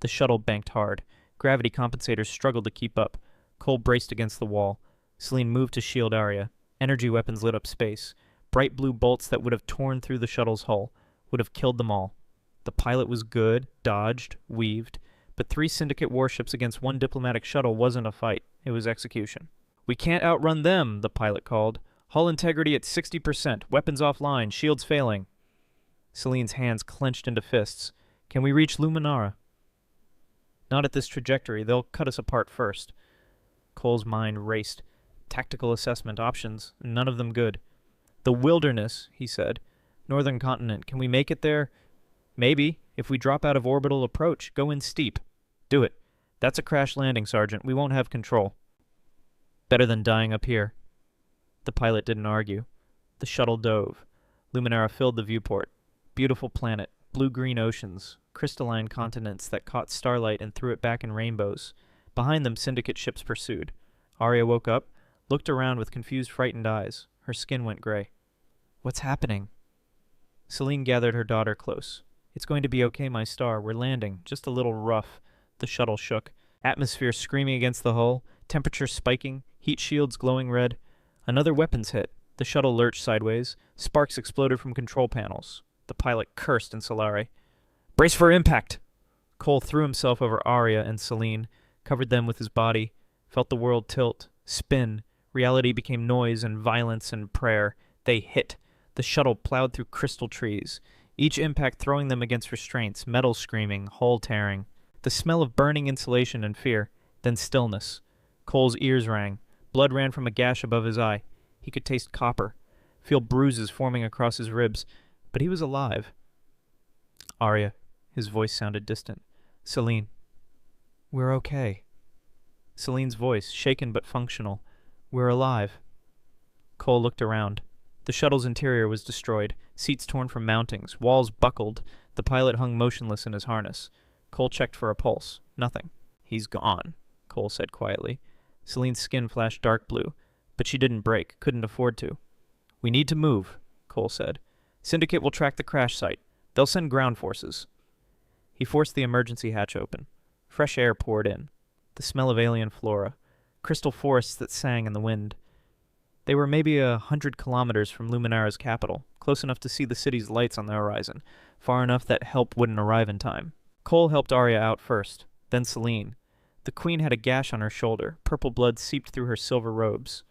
The shuttle banked hard. Gravity compensators struggled to keep up. Cole braced against the wall. Celine moved to shield Arya. Energy weapons lit up space. Bright blue bolts that would have torn through the shuttle's hull. Would have killed them all. The pilot was good, dodged, weaved. But 3 syndicate warships against 1 diplomatic shuttle wasn't a fight. It was execution. "We can't outrun them," the pilot called. "Hull integrity at 60%. Weapons offline. Shields failing." Celine's hands clenched into fists. "Can we reach Luminara?" "Not at this trajectory. They'll cut us apart first." Cole's mind raced. Tactical assessment options, none of them good. "The wilderness," he said. "Northern continent. Can we make it there?" "Maybe. If we drop out of orbital approach, go in steep." "Do it. That's a crash landing, Sergeant. We won't have control." "Better than dying up here." The pilot didn't argue. The shuttle dove. Luminara filled the viewport. Beautiful planet, blue-green oceans, crystalline continents that caught starlight and threw it back in rainbows. Behind them, syndicate ships pursued. Arya woke up, looked around with confused, frightened eyes. Her skin went gray. "What's happening?" Celine gathered her daughter close. "It's going to be okay, my star. We're landing. Just a little rough." The shuttle shook. Atmosphere screaming against the hull, temperature spiking, heat shields glowing red. Another weapons hit. The shuttle lurched sideways. Sparks exploded from control panels. The pilot cursed in Solare. "Brace for impact!" Cole threw himself over Arya and Celine, covered them with his body, felt the world tilt, spin. Reality became noise and violence and prayer. They hit. The shuttle plowed through crystal trees, each impact throwing them against restraints, metal screaming, hull tearing. The smell of burning insulation and fear, then stillness. Cole's ears rang. Blood ran from a gash above his eye. He could taste copper, feel bruises forming across his ribs, but he was alive. "Arya," his voice sounded distant. "Celine." "We're okay." Celine's voice, shaken but functional. "We're alive." Cole looked around. The shuttle's interior was destroyed, seats torn from mountings, walls buckled. The pilot hung motionless in his harness. Cole checked for a pulse. Nothing. "He's gone," Cole said quietly. Celine's skin flashed dark blue, but she didn't break, couldn't afford to. "We need to move," Cole said. "Syndicate will track the crash site. They'll send ground forces." He forced the emergency hatch open. Fresh air poured in. The smell of alien flora. Crystal forests that sang in the wind. They were maybe 100 kilometers from Luminara's capital, close enough to see the city's lights on the horizon, far enough that help wouldn't arrive in time. Cole helped Arya out first, then Celine. The queen had a gash on her shoulder. Purple blood seeped through her silver robes.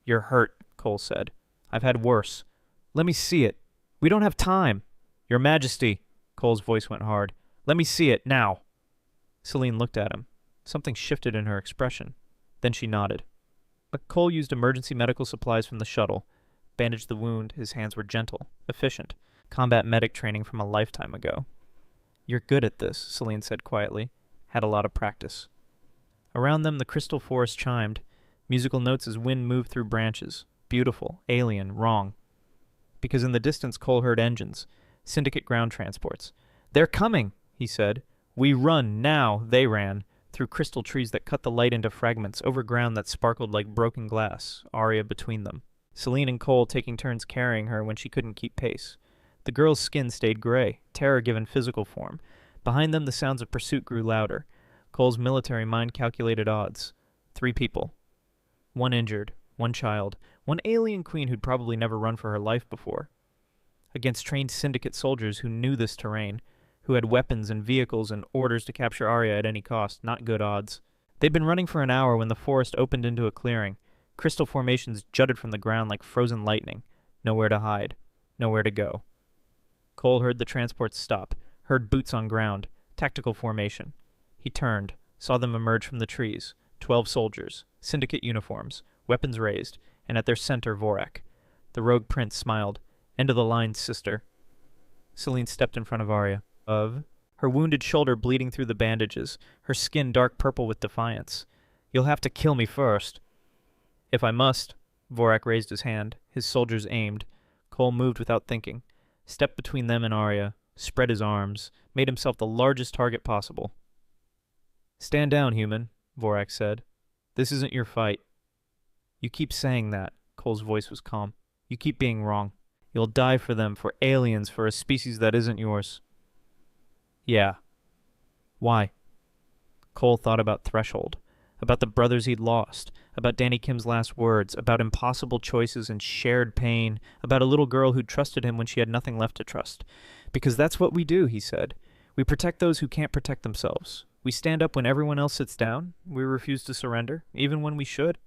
"You're hurt," Cole said. "I've had worse." Let me see it. We don't have time. Your Majesty. Cole's voice went hard. Let me see it, now. Celine looked at him. Something shifted in her expression. Then she nodded. But Cole used emergency medical supplies from the shuttle, bandaged the wound. His hands were gentle, efficient. Combat medic training from a lifetime ago. You're good at this, Celine said quietly. Had a lot of practice. Around them, the crystal forest chimed, musical notes as wind moved through branches. Beautiful, alien, wrong. Because in the distance, Cole heard engines, syndicate ground transports. They're coming, he said. We run, now, they ran, through crystal trees that cut the light into fragments, over ground that sparkled like broken glass, Arya between them. Celine and Cole taking turns carrying her when she couldn't keep pace. The girl's skin stayed gray, terror given physical form. Behind them, the sounds of pursuit grew louder. Cole's military mind calculated odds. 3 people. 1 injured, 1 child, 1 alien queen who'd probably never run for her life before. Against trained syndicate soldiers who knew this terrain, who had weapons and vehicles and orders to capture Arya at any cost, not good odds. They'd been running for an hour when the forest opened into a clearing. Crystal formations jutted from the ground like frozen lightning. Nowhere to hide. Nowhere to go. Cole heard the transports stop, heard boots on ground, tactical formation. He turned, saw them emerge from the trees, 12 soldiers, syndicate uniforms, weapons raised, and at their center Vorak. The rogue prince smiled. End of the line, sister. Celine stepped in front of Arya. Her wounded shoulder bleeding through the bandages, her skin dark purple with defiance. You'll have to kill me first. If I must. Vorak raised his hand. His soldiers aimed. Cole moved without thinking. Stepped between them and Arya, spread his arms, made himself the largest target possible. Stand down, human, Vorak said. This isn't your fight. You keep saying that, Cole's voice was calm. You keep being wrong. You'll die for them, for aliens, for a species that isn't yours. Yeah. Why? Cole thought about Threshold, about the brothers he'd lost, about Danny Kim's last words, about impossible choices and shared pain, about a little girl who trusted him when she had nothing left to trust. Because that's what we do, he said. We protect those who can't protect themselves. We stand up when everyone else sits down. We refuse to surrender, even when we should.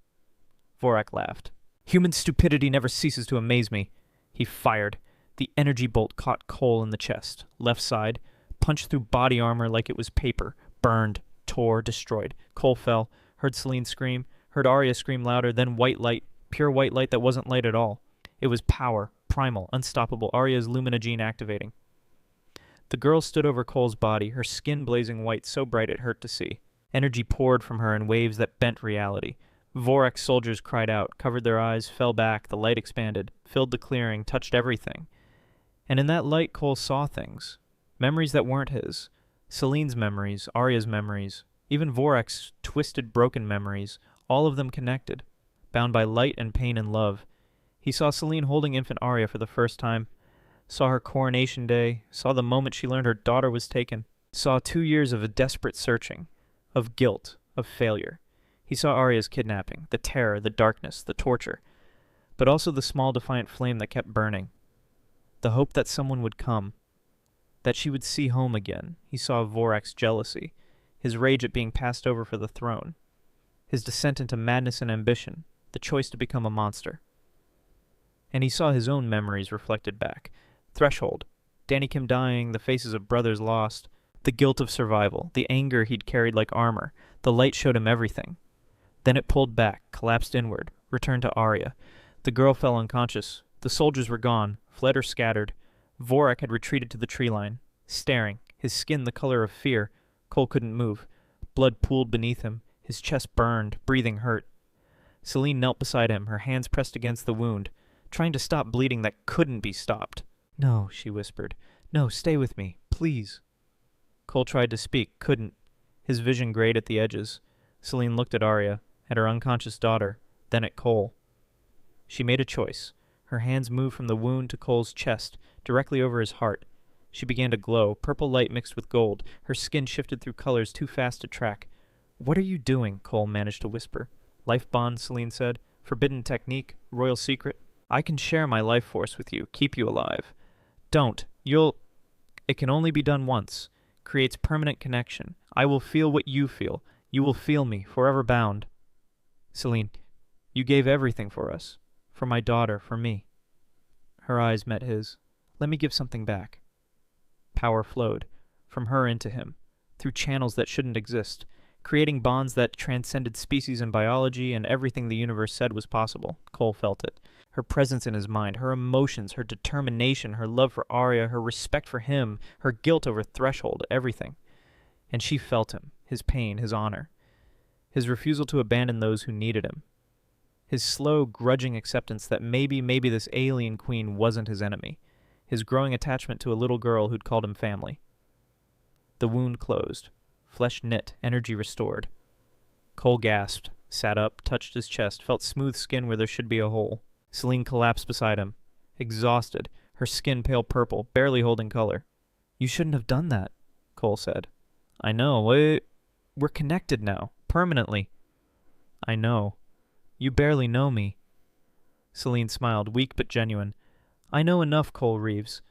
Vorak laughed. Human stupidity never ceases to amaze me. He fired. The energy bolt caught Cole in the chest, left side, punched through body armor like it was paper, burned, tore, destroyed. Cole fell, heard Celine scream, heard Arya scream louder, then white light, pure white light that wasn't light at all. It was power, primal, unstoppable, Arya's Lumina gene activating. The girl stood over Cole's body, her skin blazing white so bright it hurt to see. Energy poured from her in waves that bent reality. Vorak's soldiers cried out, covered their eyes, fell back, the light expanded, filled the clearing, touched everything. And in that light, Cole saw things. Memories that weren't his. Celine's memories, Arya's memories, even Vorak's twisted, broken memories, all of them connected, bound by light and pain and love. He saw Celine holding infant Arya for the first time, saw her coronation day, saw the moment she learned her daughter was taken, saw 2 years of a desperate searching, of guilt, of failure. He saw Arya's kidnapping, the terror, the darkness, the torture, but also the small defiant flame that kept burning. The hope that someone would come, that she would see home again. He saw Vorak's jealousy, his rage at being passed over for the throne, his descent into madness and ambition, the choice to become a monster. And he saw his own memories reflected back. Threshold, Danny Kim dying, the faces of brothers lost, the guilt of survival, the anger he'd carried like armor. The light showed him everything. Then it pulled back, collapsed inward, returned to Arya. The girl fell unconscious. The soldiers were gone, fled or scattered. Vorak had retreated to the tree line, staring, his skin the color of fear. Cole couldn't move. Blood pooled beneath him. His chest burned, breathing hurt. Celine knelt beside him, her hands pressed against the wound, trying to stop bleeding that couldn't be stopped. No, she whispered. No, stay with me, please. Cole tried to speak, couldn't. His vision grayed at the edges. Celine looked at Arya, at her unconscious daughter, then at Cole. She made a choice. Her hands moved from the wound to Cole's chest, directly over his heart. She began to glow, purple light mixed with gold. Her skin shifted through colors too fast to track. What are you doing? Cole managed to whisper. Life bond, Celine said. Forbidden technique, royal secret. I can share my life force with you, keep you alive. Don't. You'll... It can only be done once. Creates permanent connection. I will feel what you feel. You will feel me, forever bound. Celine, you gave everything for us. For my daughter, for me. Her eyes met his. Let me give something back. Power flowed, from her into him, through channels that shouldn't exist, creating bonds that transcended species and biology and everything the universe said was possible. Cole felt it. Her presence in his mind, her emotions, her determination, her love for Arya, her respect for him, her guilt over Threshold, everything. And she felt him, his pain, his honor, his refusal to abandon those who needed him, his slow, grudging acceptance that maybe this alien queen wasn't his enemy, his growing attachment to a little girl who'd called him family. The wound closed, flesh knit, energy restored. Cole gasped, sat up, touched his chest, felt smooth skin where there should be a hole. Selene collapsed beside him, exhausted, her skin pale purple, barely holding color. You shouldn't have done that, Cole said. I know. We're connected now, permanently. I know. You barely know me. Selene smiled, weak but genuine. I know enough, Cole Reeves.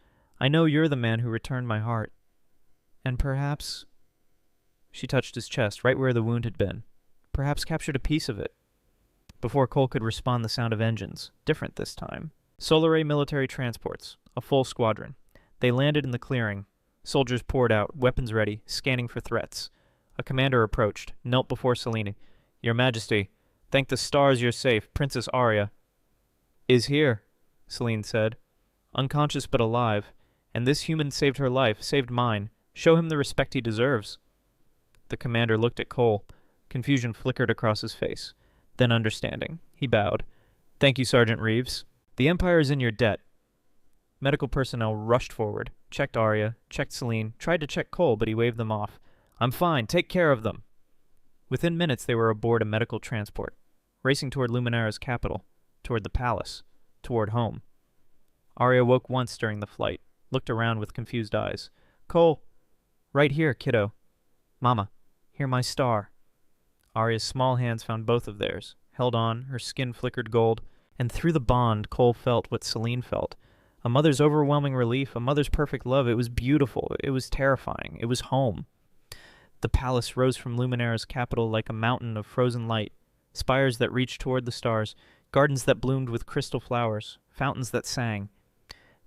I know you're the man who returned my heart. And perhaps... She touched his chest, right where the wound had been. Perhaps captured a piece of it. Before Cole could respond, the sound of engines. Different this time. Solaray military transports. A full squadron. They landed in the clearing. Soldiers poured out, weapons ready, scanning for threats. A commander approached, knelt before Selene. Your Majesty, thank the stars you're safe. Princess Arya is here, Selene said. Unconscious but alive. And this human saved her life, saved mine. Show him the respect he deserves. The commander looked at Cole. Confusion flickered across his face. Then understanding. He bowed. Thank you, Sergeant Reeves. The Empire is in your debt. Medical personnel rushed forward, checked Arya, checked Selene, tried to check Cole, but he waved them off. I'm fine. Take care of them. Within minutes, they were aboard a medical transport, racing toward Luminara's capital, toward the palace, toward home. Arya woke once during the flight, looked around with confused eyes. Cole, right here, kiddo. Mama, hear my star. Arya's small hands found both of theirs, held on, her skin flickered gold, and through the bond, Cole felt what Selene felt. A mother's overwhelming relief, a mother's perfect love. It was beautiful. It was terrifying. It was home. The palace rose from Luminara's capital like a mountain of frozen light, spires that reached toward the stars, gardens that bloomed with crystal flowers, fountains that sang.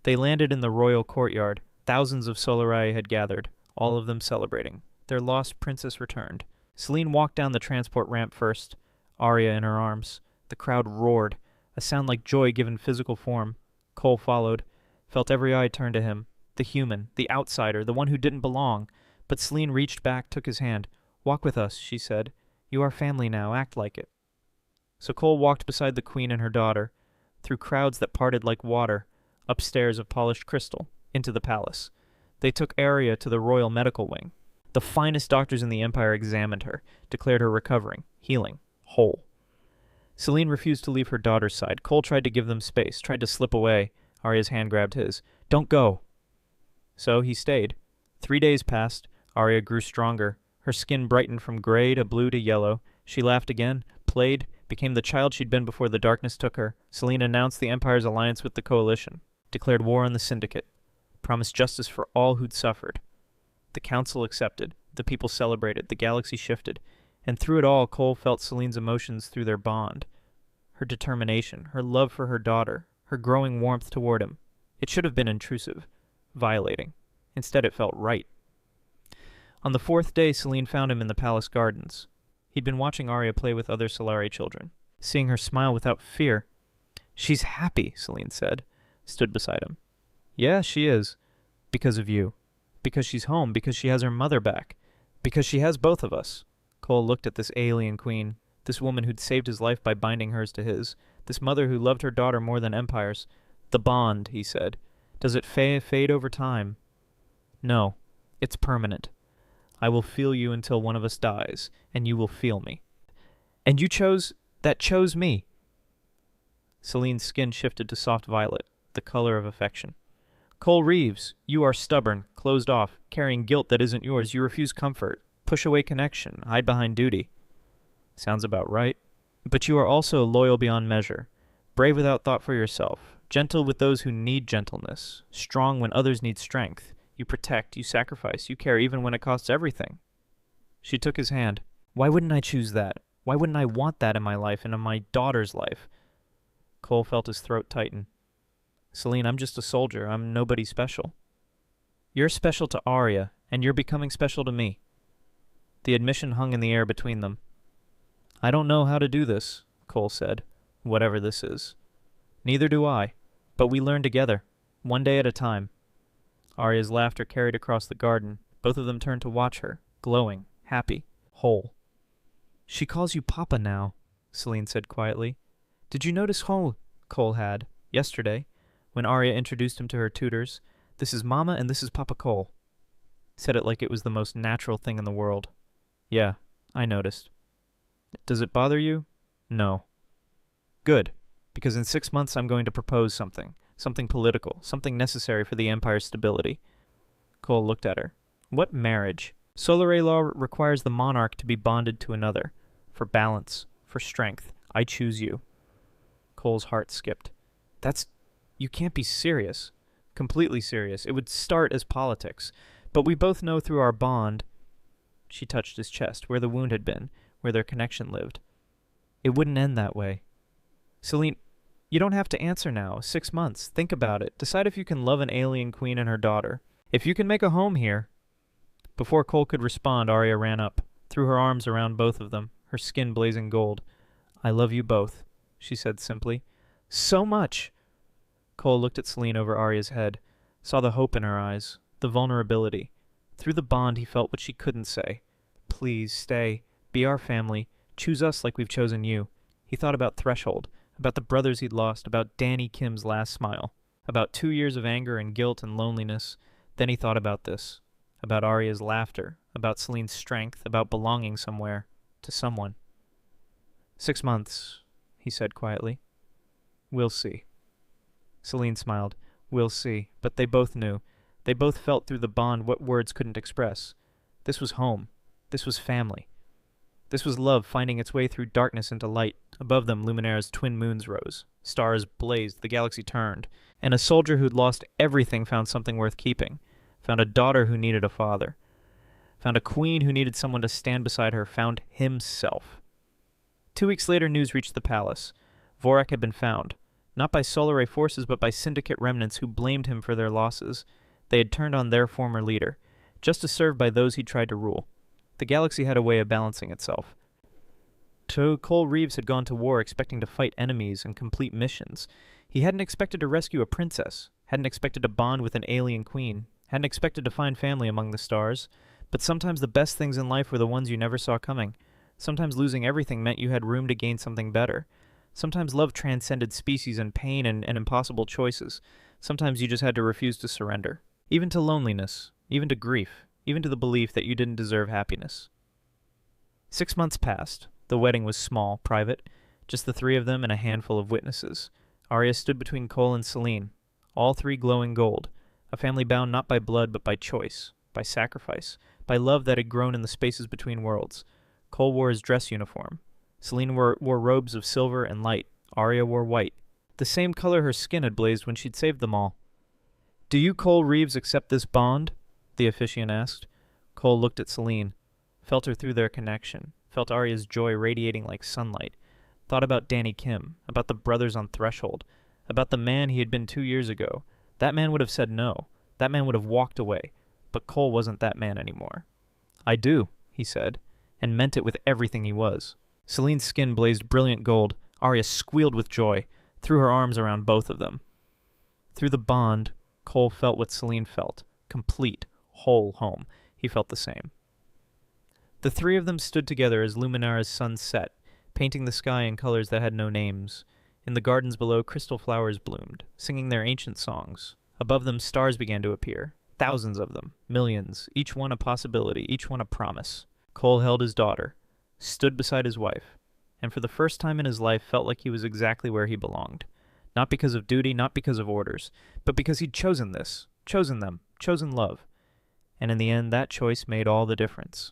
They landed in the royal courtyard. Thousands of Solarai had gathered, all of them celebrating. Their lost princess returned. Selene walked down the transport ramp first, Arya in her arms. The crowd roared, a sound like joy given physical form. Cole followed, felt every eye turn to him. The human, the outsider, the one who didn't belong. But Selene reached back, took his hand. Walk with us, she said. You are family now, act like it. So Cole walked beside the queen and her daughter, through crowds that parted like water, upstairs of polished crystal, into the palace. They took Arya to the royal medical wing. The finest doctors in the Empire examined her, declared her recovering, healing, whole. Selene refused to leave her daughter's side. Cole tried to give them space, tried to slip away. Arya's hand grabbed his. Don't go. So he stayed. 3 days passed. Arya grew stronger. Her skin brightened from gray to blue to yellow. She laughed again, played, became the child she'd been before the darkness took her. Selene announced the Empire's alliance with the Coalition, declared war on the Syndicate, promised justice for all who'd suffered. The Council accepted. The people celebrated. The galaxy shifted. And through it all, Cole felt Selene's emotions through their bond. Her determination, her love for her daughter, her growing warmth toward him. It should have been intrusive, violating. Instead, it felt right. On the 4th day, Selene found him in the palace gardens. He'd been watching Arya play with other Solari children, seeing her smile without fear. She's happy, Selene said, stood beside him. Yeah, she is. Because of you. Because she's home. Because she has her mother back. Because she has both of us. Cole looked at this alien queen, this woman who'd saved his life by binding hers to his, this mother who loved her daughter more than empires. The bond, he said. Does it fade over time? No. It's permanent. I will feel you until one of us dies, and you will feel me. And you chose me. Selene's skin shifted to soft violet, the color of affection. Cole Reeves, you are stubborn, closed off, carrying guilt that isn't yours. You refuse comfort, push away connection, hide behind duty. Sounds about right. But you are also loyal beyond measure, brave without thought for yourself, gentle with those who need gentleness, strong when others need strength. You protect, you sacrifice, you care even when it costs everything. She took his hand. Why wouldn't I choose that? Why wouldn't I want that in my life and in my daughter's life? Cole felt his throat tighten. Celine, I'm just a soldier. I'm nobody special. You're special to Arya, and you're becoming special to me. The admission hung in the air between them. I don't know how to do this, Cole said, whatever this is. Neither do I, but we learn together, one day at a time. Arya's laughter carried across the garden. Both of them turned to watch her, glowing, happy, whole. She calls you Papa now, Celine said quietly. Did you notice how Cole had, yesterday, when Arya introduced him to her tutors? This is Mama and this is Papa Cole. Said it like it was the most natural thing in the world. Yeah, I noticed. Does it bother you? No. Good, because in 6 months I'm going to propose something political, something necessary for the Empire's stability. Cole looked at her. What marriage? Solar law requires the monarch to be bonded to another. For balance, for strength. I choose you. Cole's heart skipped. You can't be serious. Completely serious. It would start as politics. But we both know through our bond... She touched his chest, where the wound had been, where their connection lived. It wouldn't end that way. Celine, you don't have to answer now. 6 months. Think about it. Decide if you can love an alien queen and her daughter. If you can make a home here... Before Cole could respond, Arya ran up, threw her arms around both of them, her skin blazing gold. I love you both, she said simply. So much! Cole looked at Celine over Arya's head, saw the hope in her eyes, the vulnerability. Through the bond he felt what she couldn't say. Please, stay. Be our family. Choose us like we've chosen you. He thought about Threshold, about the brothers he'd lost, about Danny Kim's last smile, about 2 years of anger and guilt and loneliness. Then he thought about this, about Arya's laughter, about Celine's strength, about belonging somewhere, to someone. 6 months, he said quietly. We'll see. Celine smiled. We'll see. But they both knew. They both felt through the bond what words couldn't express. This was home. This was family. This was love finding its way through darkness into light. Above them, Luminara's twin moons rose. Stars blazed. The galaxy turned. And a soldier who'd lost everything found something worth keeping. Found a daughter who needed a father. Found a queen who needed someone to stand beside her. Found himself. 2 weeks later, news reached the palace. Vorak had been found. Not by Solar Ray forces, but by Syndicate remnants who blamed him for their losses. They had turned on their former leader. Justice served by those he'd tried to rule. The galaxy had a way of balancing itself. Cole Reeves had gone to war expecting to fight enemies and complete missions. He hadn't expected to rescue a princess, hadn't expected to bond with an alien queen, hadn't expected to find family among the stars. But sometimes the best things in life were the ones you never saw coming. Sometimes losing everything meant you had room to gain something better. Sometimes love transcended species and pain and impossible choices. Sometimes you just had to refuse to surrender. Even to loneliness, even to grief, even to the belief that you didn't deserve happiness. 6 months passed. The wedding was small, private, just the 3 of them and a handful of witnesses. Arya stood between Cole and Celine, all 3 glowing gold, a family bound not by blood but by choice, by sacrifice, by love that had grown in the spaces between worlds. Cole wore his dress uniform. Celine wore robes of silver and light. Arya wore white, the same color her skin had blazed when she'd saved them all. Do you, Cole Reeves, accept this bond? The officiant asked. Cole looked at Celine, felt her through their connection, felt Arya's joy radiating like sunlight, thought about Danny Kim, about the brothers on Threshold, about the man he had been 2 years ago. That man would have said no. That man would have walked away. But Cole wasn't that man anymore. I do, he said, and meant it with everything he was. Celine's skin blazed brilliant gold. Arya squealed with joy, threw her arms around both of them. Through the bond, Cole felt what Celine felt. Complete, whole home. He felt the same. The 3 of them stood together as Luminara's sun set, painting the sky in colors that had no names. In the gardens below, crystal flowers bloomed, singing their ancient songs. Above them, stars began to appear. Thousands of them. Millions. Each one a possibility. Each one a promise. Cole held his daughter, stood beside his wife, and for the first time in his life felt like he was exactly where he belonged. Not because of duty, not because of orders, but because he'd chosen this, chosen them, chosen love. And in the end, that choice made all the difference.